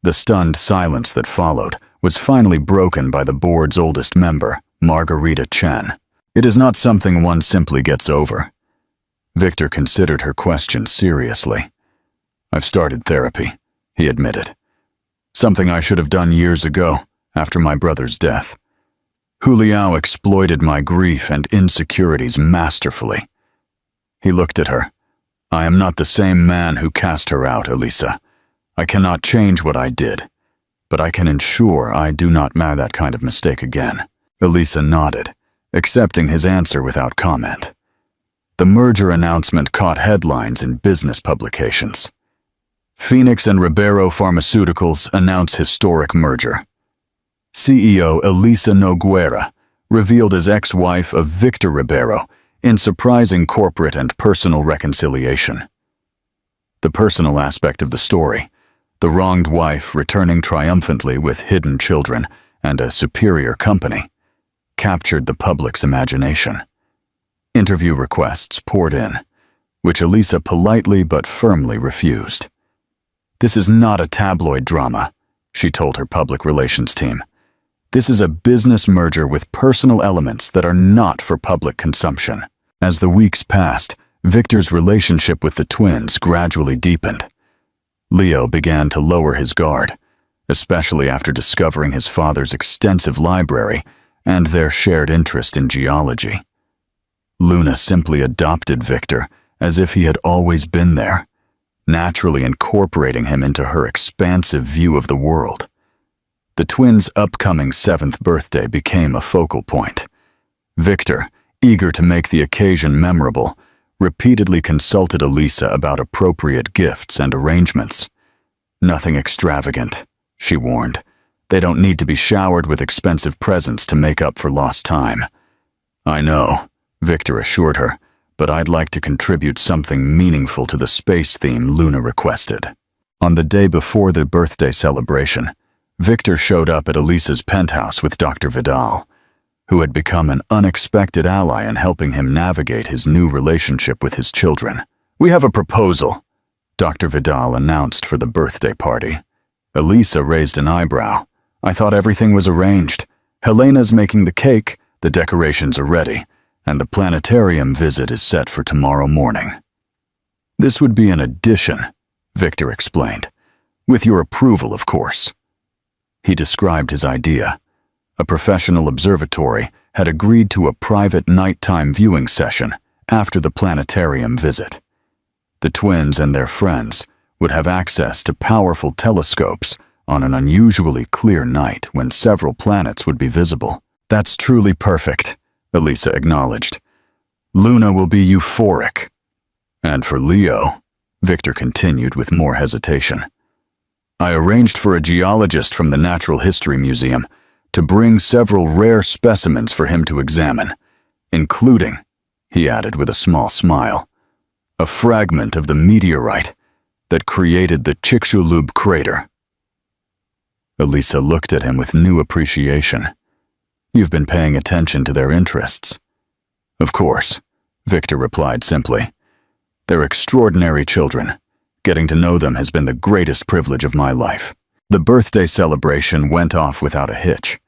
The stunned silence that followed was finally broken by the board's oldest member, Margarita Chen. "It is not something one simply gets over." Victor considered her question seriously. "I've started therapy," he admitted. "Something I should have done years ago, after my brother's death. Julião exploited my grief and insecurities masterfully." He looked at her. "I am not the same man who cast her out, Elisa. I cannot change what I did, but I can ensure I do not make that kind of mistake again." Elisa nodded, accepting his answer without comment. The merger announcement caught headlines in business publications. Phoenix and Ribeiro Pharmaceuticals announce historic merger. CEO Elisa Nogueira, revealed as ex-wife of Victor Ribeiro, in surprising corporate and personal reconciliation. The personal aspect of the story, the wronged wife returning triumphantly with hidden children and a superior company, captured the public's imagination. Interview requests poured in, which Elisa politely but firmly refused. "This is not a tabloid drama," she told her public relations team. "This is a business merger with personal elements that are not for public consumption." As the weeks passed, Victor's relationship with the twins gradually deepened. Leo began to lower his guard, especially after discovering his father's extensive library and their shared interest in geology. Luna simply adopted Victor as if he had always been there, naturally incorporating him into her expansive view of the world. The twins' upcoming 7th birthday became a focal point. Victor, eager to make the occasion memorable, repeatedly consulted Elisa about appropriate gifts and arrangements. "Nothing extravagant," she warned. "They don't need to be showered with expensive presents to make up for lost time." "I know," Victor assured her, "but I'd like to contribute something meaningful to the space theme Luna requested." On the day before the birthday celebration, Victor showed up at Elisa's penthouse with Dr. Vidal, who had become an unexpected ally in helping him navigate his new relationship with his children. "We have a proposal," Dr. Vidal announced for the birthday party. Elisa raised an eyebrow. "I thought everything was arranged. Helena's making the cake, the decorations are ready, and the planetarium visit is set for tomorrow morning." "This would be an addition," Victor explained. "With your approval, of course." He described his idea. A professional observatory had agreed to a private nighttime viewing session after the planetarium visit. The twins and their friends would have access to powerful telescopes on an unusually clear night when several planets would be visible. "That's truly perfect," Elisa acknowledged. "Luna will be euphoric." "And for Leo," Victor continued with more hesitation. "I arranged for a geologist from the Natural History Museum to bring several rare specimens for him to examine, including," he added with a small smile, "a fragment of the meteorite that created the Chicxulub crater." Elisa looked at him with new appreciation. "You've been paying attention to their interests." "Of course," Victor replied simply. "They're extraordinary children, Getting to know them has been the greatest privilege of my life." The birthday celebration went off without a hitch.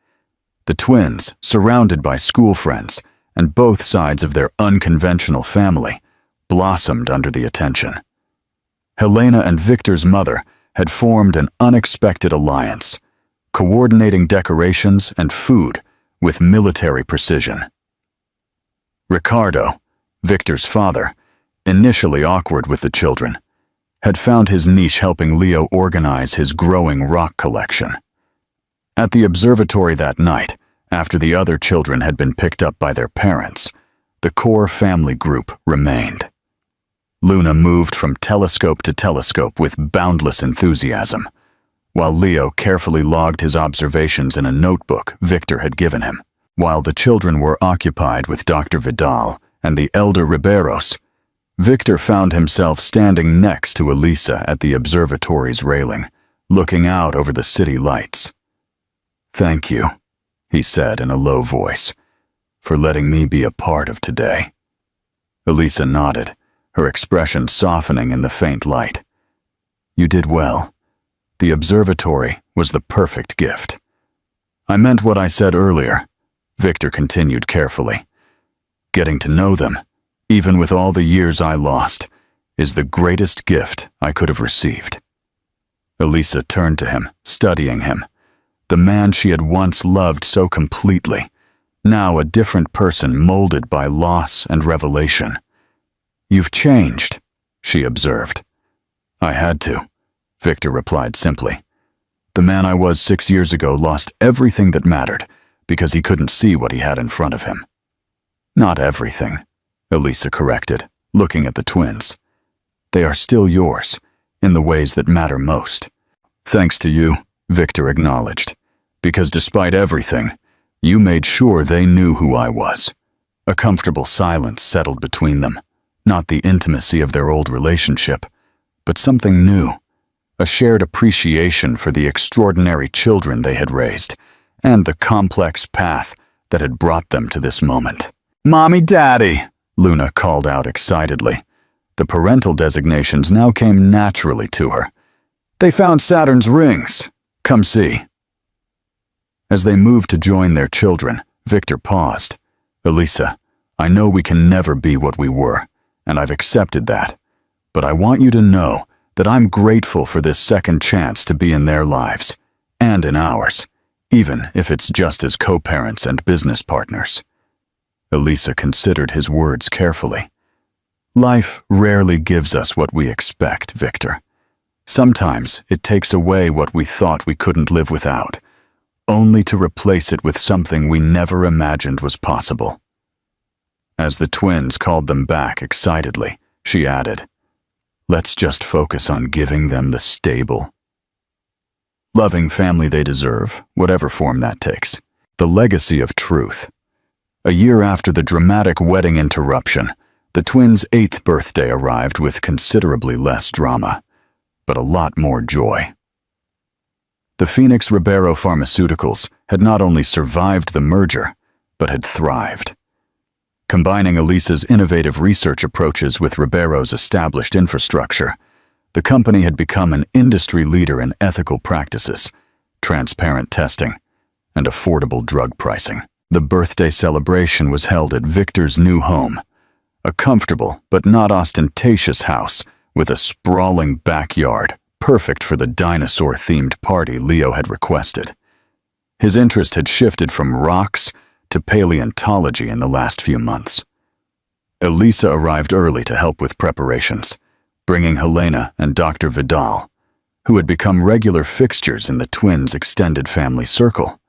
The twins, surrounded by school friends and both sides of their unconventional family, blossomed under the attention. Helena and Victor's mother had formed an unexpected alliance, coordinating decorations and food with military precision. Ricardo, Victor's father, initially awkward with the children, had found his niche helping Leo organize his growing rock collection. At the observatory that night, after the other children had been picked up by their parents, the core family group remained. Luna moved from telescope to telescope with boundless enthusiasm, while Leo carefully logged his observations in a notebook Victor had given him. While the children were occupied with Dr. Vidal and the elder Riberos, Victor found himself standing next to Elisa at the observatory's railing, looking out over the city lights. "Thank you," he said in a low voice, "for letting me be a part of today." Elisa nodded, her expression softening in the faint light. "You did well. The observatory was the perfect gift." "I meant what I said earlier," Victor continued carefully. "Getting to know them, even with all the years I lost, is the greatest gift I could have received." Elisa turned to him, studying him. The man she had once loved so completely, now a different person molded by loss and revelation. "You've changed," she observed. "I had to," Victor replied simply. "The man I was 6 years ago lost everything that mattered because he couldn't see what he had in front of him." "Not everything," Elisa corrected, looking at the twins. "They are still yours, in the ways that matter most." "Thanks to you," Victor acknowledged, "because despite everything, you made sure they knew who I was." A comfortable silence settled between them, not the intimacy of their old relationship, but something new, a shared appreciation for the extraordinary children they had raised, and the complex path that had brought them to this moment. "Mommy, Daddy!" Luna called out excitedly. The parental designations now came naturally to her. "They found Saturn's rings. Come see." As they moved to join their children, Victor paused. "Elisa, I know we can never be what we were, and I've accepted that. But I want you to know that I'm grateful for this second chance to be in their lives, and in ours, even if it's just as co-parents and business partners." Elisa considered his words carefully. "Life rarely gives us what we expect, Victor. Sometimes it takes away what we thought we couldn't live without, only to replace it with something we never imagined was possible." As the twins called them back excitedly, she added, "Let's just focus on giving them the stable, loving family they deserve, whatever form that takes. The legacy of truth." A year after the dramatic wedding interruption, the twins' 8th birthday arrived with considerably less drama, but a lot more joy. The Phoenix Ribeiro Pharmaceuticals had not only survived the merger, but had thrived. Combining Elisa's innovative research approaches with Ribeiro's established infrastructure, the company had become an industry leader in ethical practices, transparent testing, and affordable drug pricing. The birthday celebration was held at Victor's new home, a comfortable but not ostentatious house with a sprawling backyard, perfect for the dinosaur-themed party Leo had requested. His interest had shifted from rocks to paleontology in the last few months. Elisa arrived early to help with preparations, bringing Helena and Dr. Vidal, who had become regular fixtures in the twins' extended family circle.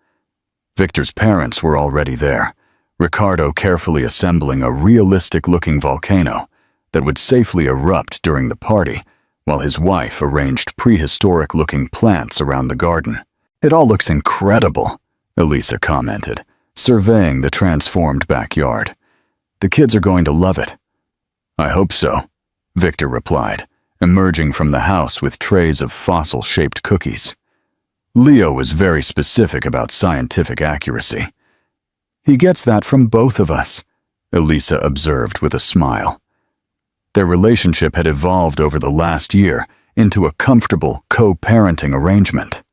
Victor's parents were already there, Ricardo carefully assembling a realistic-looking volcano that would safely erupt during the party, while his wife arranged prehistoric-looking plants around the garden. "It all looks incredible," Elisa commented, surveying the transformed backyard. "The kids are going to love it." "I hope so," Victor replied, emerging from the house with trays of fossil-shaped cookies. Leo was very specific about scientific accuracy. "He gets that from both of us," Elisa observed with a smile. Their relationship had evolved over the last year into a comfortable co-parenting arrangement.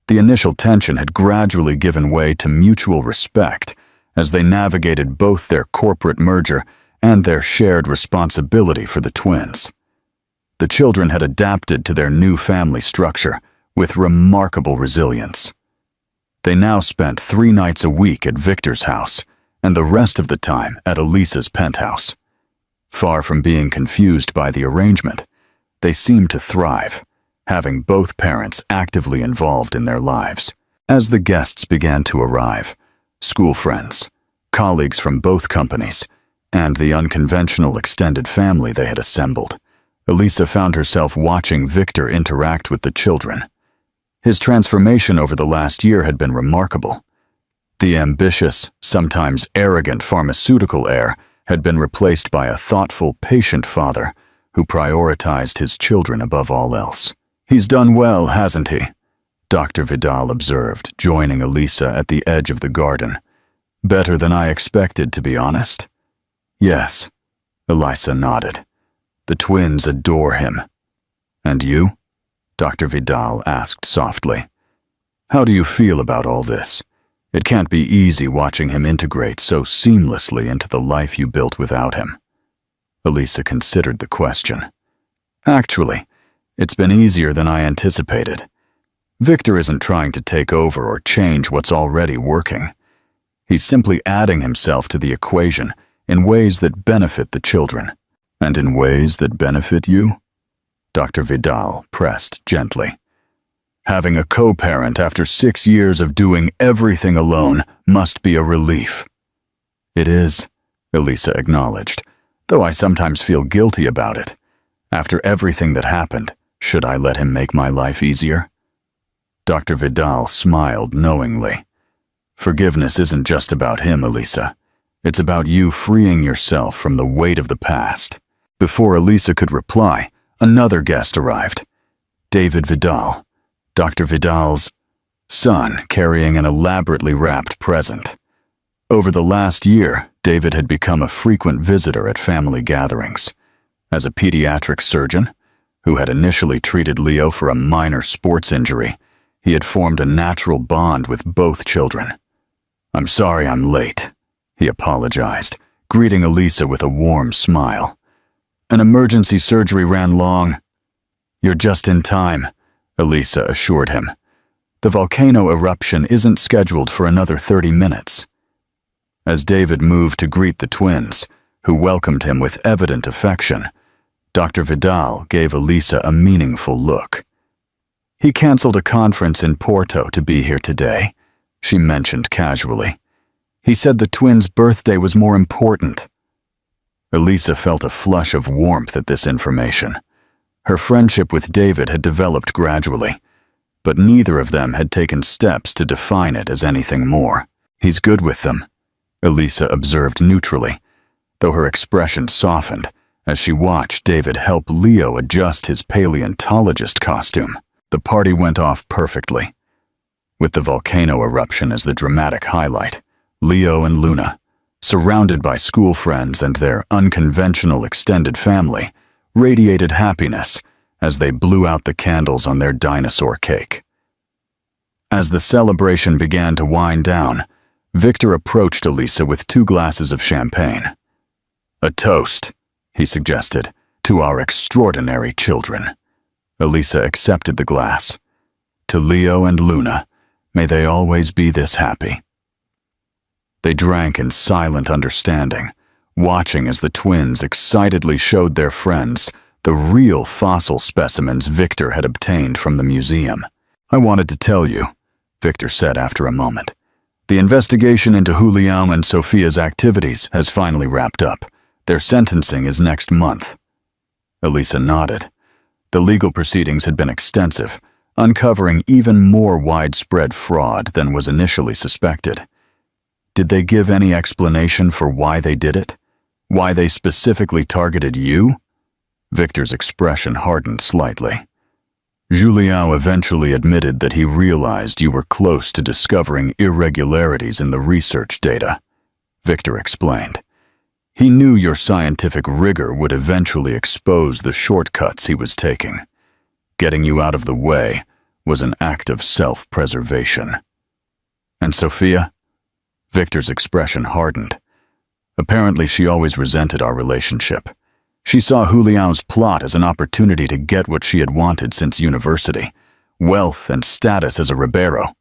The initial tension had gradually given way to mutual respect as they navigated both their corporate merger and their shared responsibility for the twins. The children had adapted to their new family structure with remarkable resilience. They now spent 3 nights a week at Victor's house and the rest of the time at Elisa's penthouse. Far from being confused by the arrangement, they seemed to thrive, having both parents actively involved in their lives. As the guests began to arrive, school friends, colleagues from both companies, and the unconventional extended family they had assembled, Elisa found herself watching Victor interact with the children. His transformation over the last year had been remarkable. The ambitious, sometimes arrogant pharmaceutical heir had been replaced by a thoughtful, patient father who prioritized his children above all else. "He's done well, hasn't he?" Dr. Vidal observed, joining Elisa at the edge of the garden. "Better than I expected, to be honest." "Yes," Elisa nodded. "The twins adore him." "And you?" Dr. Vidal asked softly. "How do you feel about all this? It can't be easy watching him integrate so seamlessly into the life you built without him." Elisa considered the question. "Actually, it's been easier than I anticipated. Victor isn't trying to take over or change what's already working. He's simply adding himself to the equation in ways that benefit the children." "And in ways that benefit you?" Dr. Vidal pressed gently. "Having a co-parent after 6 years of doing everything alone must be a relief." "It is," Elisa acknowledged, "though I sometimes feel guilty about it. After everything that happened, should I let him make my life easier?" Dr. Vidal smiled knowingly. "Forgiveness isn't just about him, Elisa. It's about you freeing yourself from the weight of the past." Before Elisa could reply, another guest arrived. David Vidal, Dr. Vidal's son, carrying an elaborately wrapped present. Over the last year, David had become a frequent visitor at family gatherings. As a pediatric surgeon, who had initially treated Leo for a minor sports injury, he had formed a natural bond with both children. "I'm sorry I'm late," he apologized, greeting Elisa with a warm smile. "An emergency surgery ran long." "You're just in time," Elisa assured him. "The volcano eruption isn't scheduled for another 30 minutes. As David moved to greet the twins, who welcomed him with evident affection, Dr. Vidal gave Elisa a meaningful look. "He canceled a conference in Porto to be here today," she mentioned casually. "He said the twins' birthday was more important." Elisa felt a flush of warmth at this information. Her friendship with David had developed gradually, but neither of them had taken steps to define it as anything more. "He's good with them," Elisa observed neutrally, though her expression softened as she watched David help Leo adjust his paleontologist costume. The party went off perfectly. With the volcano eruption as the dramatic highlight, Leo and Luna, surrounded by school friends and their unconventional extended family, radiated happiness as they blew out the candles on their dinosaur cake. As the celebration began to wind down, Victor approached Elisa with 2 glasses of champagne. "A toast," he suggested, "to our extraordinary children." Elisa accepted the glass. "To Leo and Luna, may they always be this happy." They drank in silent understanding, watching as the twins excitedly showed their friends the real fossil specimens Victor had obtained from the museum. "I wanted to tell you," Victor said after a moment. "The investigation into Julião and Sophia's activities has finally wrapped up. Their sentencing is next month." Elisa nodded. The legal proceedings had been extensive, uncovering even more widespread fraud than was initially suspected. "Did they give any explanation for why they did it? Why they specifically targeted you?" Victor's expression hardened slightly. "Julião eventually admitted that he realized you were close to discovering irregularities in the research data," Victor explained. "He knew your scientific rigor would eventually expose the shortcuts he was taking. Getting you out of the way was an act of self-preservation. And Sophia? Victor's expression hardened. Apparently, she always resented our relationship. She saw Julian's plot as an opportunity to get what she had wanted since university, wealth and status as a Ribeiro.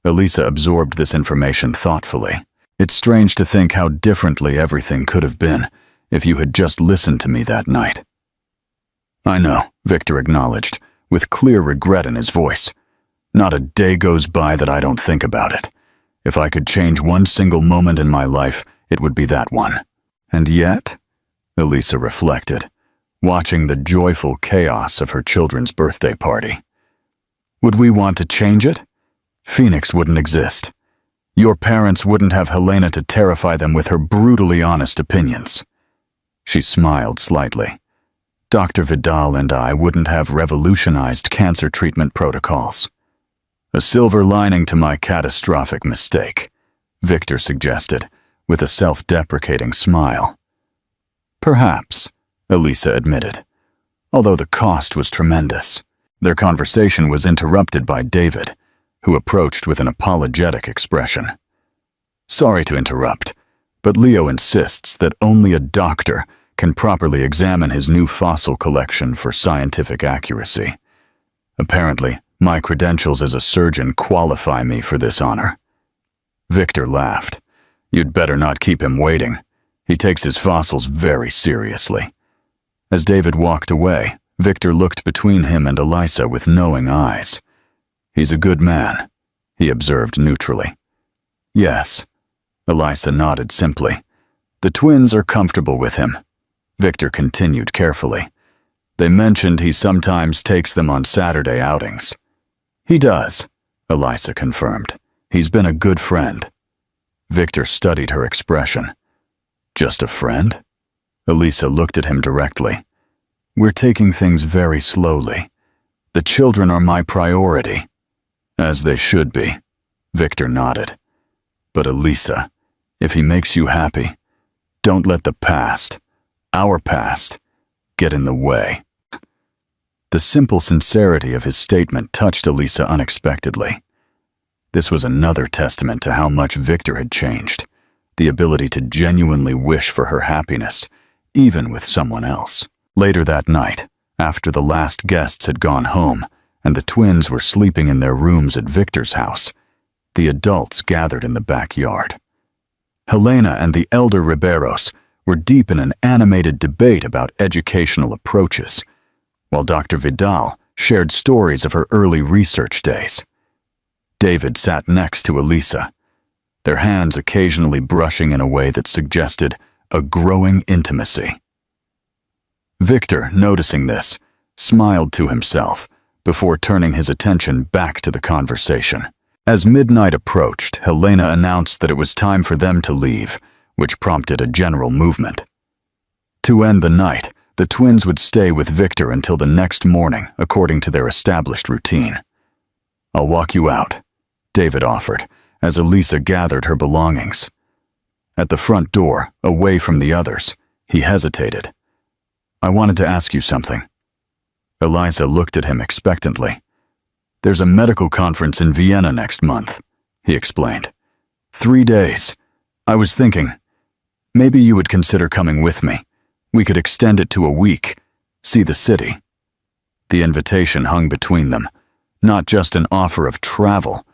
Elisa absorbed this information thoughtfully. It's strange to think how differently everything could have been if you had just listened to me that night. I know, Victor acknowledged, with clear regret in his voice. Not a day goes by that I don't think about it. If I could change one single moment in my life, it would be that one. And yet, Elisa reflected, watching the joyful chaos of her children's birthday party. Would we want to change it? Phoenix wouldn't exist. Your parents wouldn't have Helena to terrify them with her brutally honest opinions. She smiled slightly. Dr. Vidal and I wouldn't have revolutionized cancer treatment protocols. A silver lining to my catastrophic mistake, Victor suggested, with a self-deprecating smile. Perhaps, Elisa admitted, although the cost was tremendous. Their conversation was interrupted by David, who approached with an apologetic expression. Sorry to interrupt, but Leo insists that only a doctor can properly examine his new fossil collection for scientific accuracy. Apparently, my credentials as a surgeon qualify me for this honor. Victor laughed. You'd better not keep him waiting. He takes his fossils very seriously. As David walked away, Victor looked between him and Elisa with knowing eyes. He's a good man, he observed neutrally. Yes, Elisa nodded simply. The twins are comfortable with him. Victor continued carefully. They mentioned he sometimes takes them on Saturday outings. He does, Elisa confirmed. He's been a good friend. Victor studied her expression. Just a friend? Elisa looked at him directly. We're taking things very slowly. The children are my priority. As they should be, Victor nodded. But Elisa, if he makes you happy, don't let the past, our past, get in the way. The simple sincerity of his statement touched Elisa unexpectedly. This was another testament to how much Victor had changed, the ability to genuinely wish for her happiness, even with someone else. Later that night, after the last guests had gone home and the twins were sleeping in their rooms at Victor's house, the adults gathered in the backyard. Helena and the elder Ribeiros were deep in an animated debate about educational approaches, while Dr. Vidal shared stories of her early research days. David sat next to Elisa, their hands occasionally brushing in a way that suggested a growing intimacy. Victor, noticing this, smiled to himself before turning his attention back to the conversation. As midnight approached, Helena announced that it was time for them to leave, which prompted a general movement. To end the night, the twins would stay with Victor until the next morning, according to their established routine. I'll walk you out, David offered, as Elisa gathered her belongings. At the front door, away from the others, he hesitated. I wanted to ask you something. Elisa looked at him expectantly. There's a medical conference in Vienna next month, he explained. 3 days. I was thinking, maybe you would consider coming with me. We could extend it to a week, see the city. The invitation hung between them, not just an offer of travel,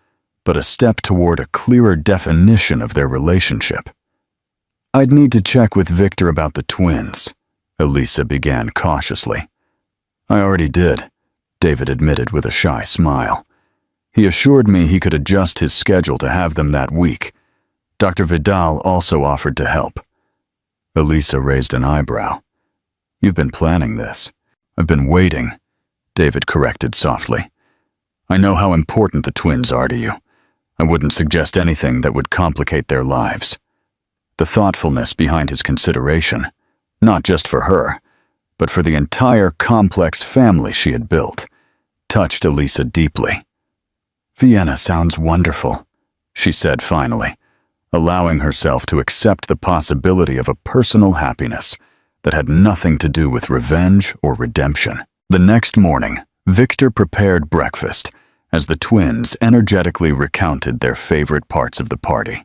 but a step toward a clearer definition of their relationship. I'd need to check with Victor about the twins, Elisa began cautiously. I already did, David admitted with a shy smile. He assured me he could adjust his schedule to have them that week. Dr. Vidal also offered to help. Elisa raised an eyebrow. You've been planning this. I've been waiting, David corrected softly. I know how important the twins are to you. I wouldn't suggest anything that would complicate their lives. The thoughtfulness behind his consideration, not just for her, but for the entire complex family she had built, touched Elisa deeply. Vienna sounds wonderful, she said finally, allowing herself to accept the possibility of a personal happiness that had nothing to do with revenge or redemption. The next morning, Victor prepared breakfast as the twins energetically recounted their favorite parts of the party.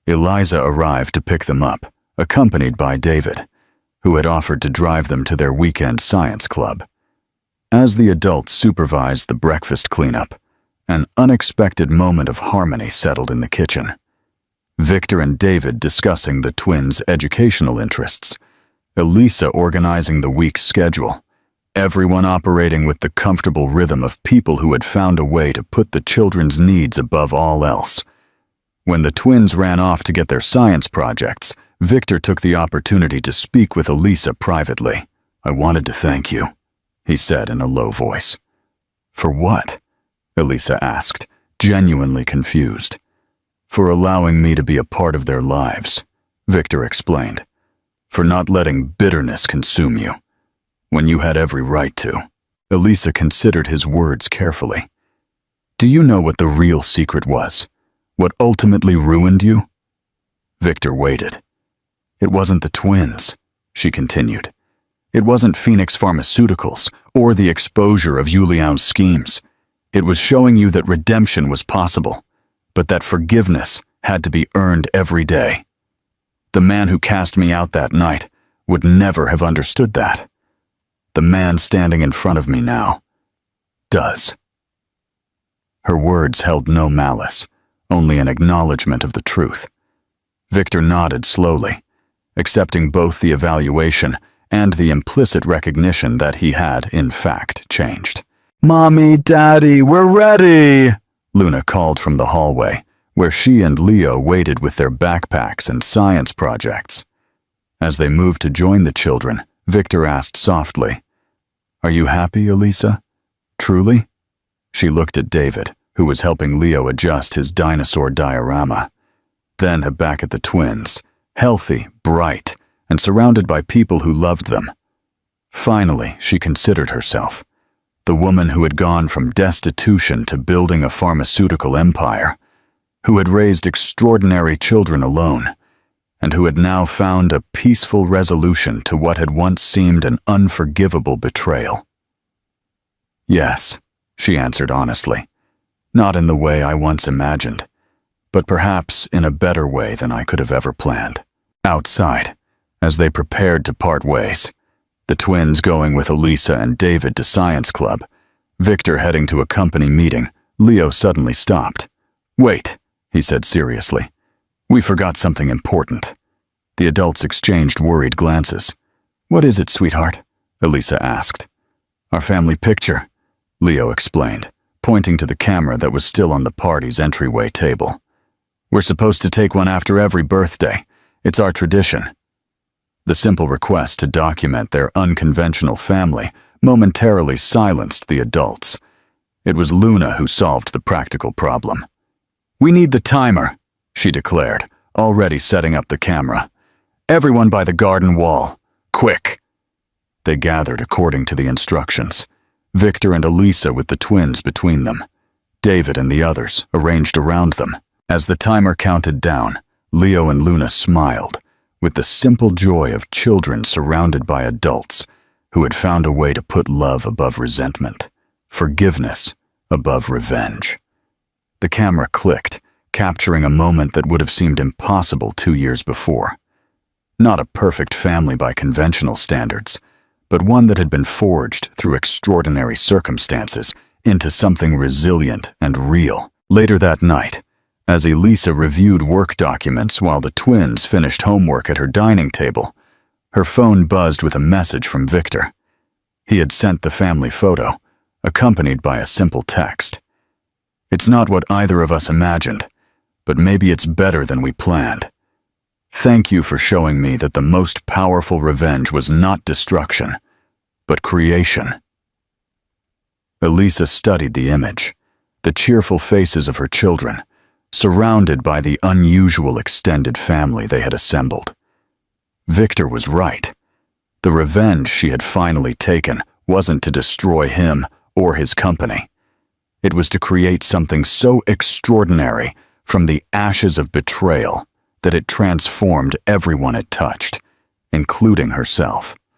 Eliza arrived to pick them up, accompanied by David, who had offered to drive them to their weekend science club. As the adults supervised the breakfast cleanup, an unexpected moment of harmony settled in the kitchen. Victor and David discussing the twins' educational interests, Elisa organizing the week's schedule, everyone operating with the comfortable rhythm of people who had found a way to put the children's needs above all else. When the twins ran off to get their science projects, Victor took the opportunity to speak with Elisa privately. "I wanted to thank you," he said in a low voice. "For what?" Elisa asked, genuinely confused. "For allowing me to be a part of their lives," Victor explained. "For not letting bitterness consume you, when you had every right to." Elisa considered his words carefully. "Do you know what the real secret was? What ultimately ruined you?" Victor waited. "It wasn't the twins," she continued. "It wasn't Phoenix Pharmaceuticals or the exposure of Julian's schemes. It was showing you that redemption was possible, but that forgiveness had to be earned every day. The man who cast me out that night would never have understood that. The man standing in front of me now does." Her words held no malice, only an acknowledgement of the truth. Victor nodded slowly, accepting both the evaluation and the implicit recognition that he had, in fact, changed. "Mommy, Daddy, we're ready!" Luna called from the hallway, where she and Leo waited with their backpacks and science projects. As they moved to join the children, Victor asked softly, "Are you happy, Elisa? Truly?" She looked at David, who was helping Leo adjust his dinosaur diorama. Then back at the twins, healthy, bright, and surrounded by people who loved them. Finally, she considered herself, the woman who had gone from destitution to building a pharmaceutical empire, who had raised extraordinary children alone, and who had now found a peaceful resolution to what had once seemed an unforgivable betrayal. "Yes," she answered honestly. "Not in the way I once imagined, but perhaps in a better way than I could have ever planned." Outside, as they prepared to part ways, the twins going with Elisa and David to science club, Victor heading to a company meeting, Leo suddenly stopped. "Wait," he said seriously. "We forgot something important." The adults exchanged worried glances. "What is it, sweetheart?" Elisa asked. "Our family picture," Leo explained, pointing to the camera that was still on the party's entryway table. "We're supposed to take one after every birthday. It's our tradition." The simple request to document their unconventional family momentarily silenced the adults. It was Luna who solved the practical problem. "We need the timer," she declared, already setting up the camera. "Everyone by the garden wall. Quick!" They gathered according to the instructions. Victor and Elisa with the twins between them. David and the others arranged around them. As the timer counted down, Leo and Luna smiled, with the simple joy of children surrounded by adults who had found a way to put love above resentment, forgiveness above revenge. The camera clicked, capturing a moment that would have seemed impossible 2 years before. Not a perfect family by conventional standards, but one that had been forged through extraordinary circumstances into something resilient and real. Later that night, as Elisa reviewed work documents while the twins finished homework at her dining table, her phone buzzed with a message from Victor. He had sent the family photo, accompanied by a simple text. "It's not what either of us imagined, but maybe it's better than we planned. Thank you for showing me that the most powerful revenge was not destruction, but creation." Elisa studied the image, the cheerful faces of her children, surrounded by the unusual extended family they had assembled. Victor was right. The revenge she had finally taken wasn't to destroy him or his company. It was to create something so extraordinary from the ashes of betrayal that it transformed everyone it touched, including herself.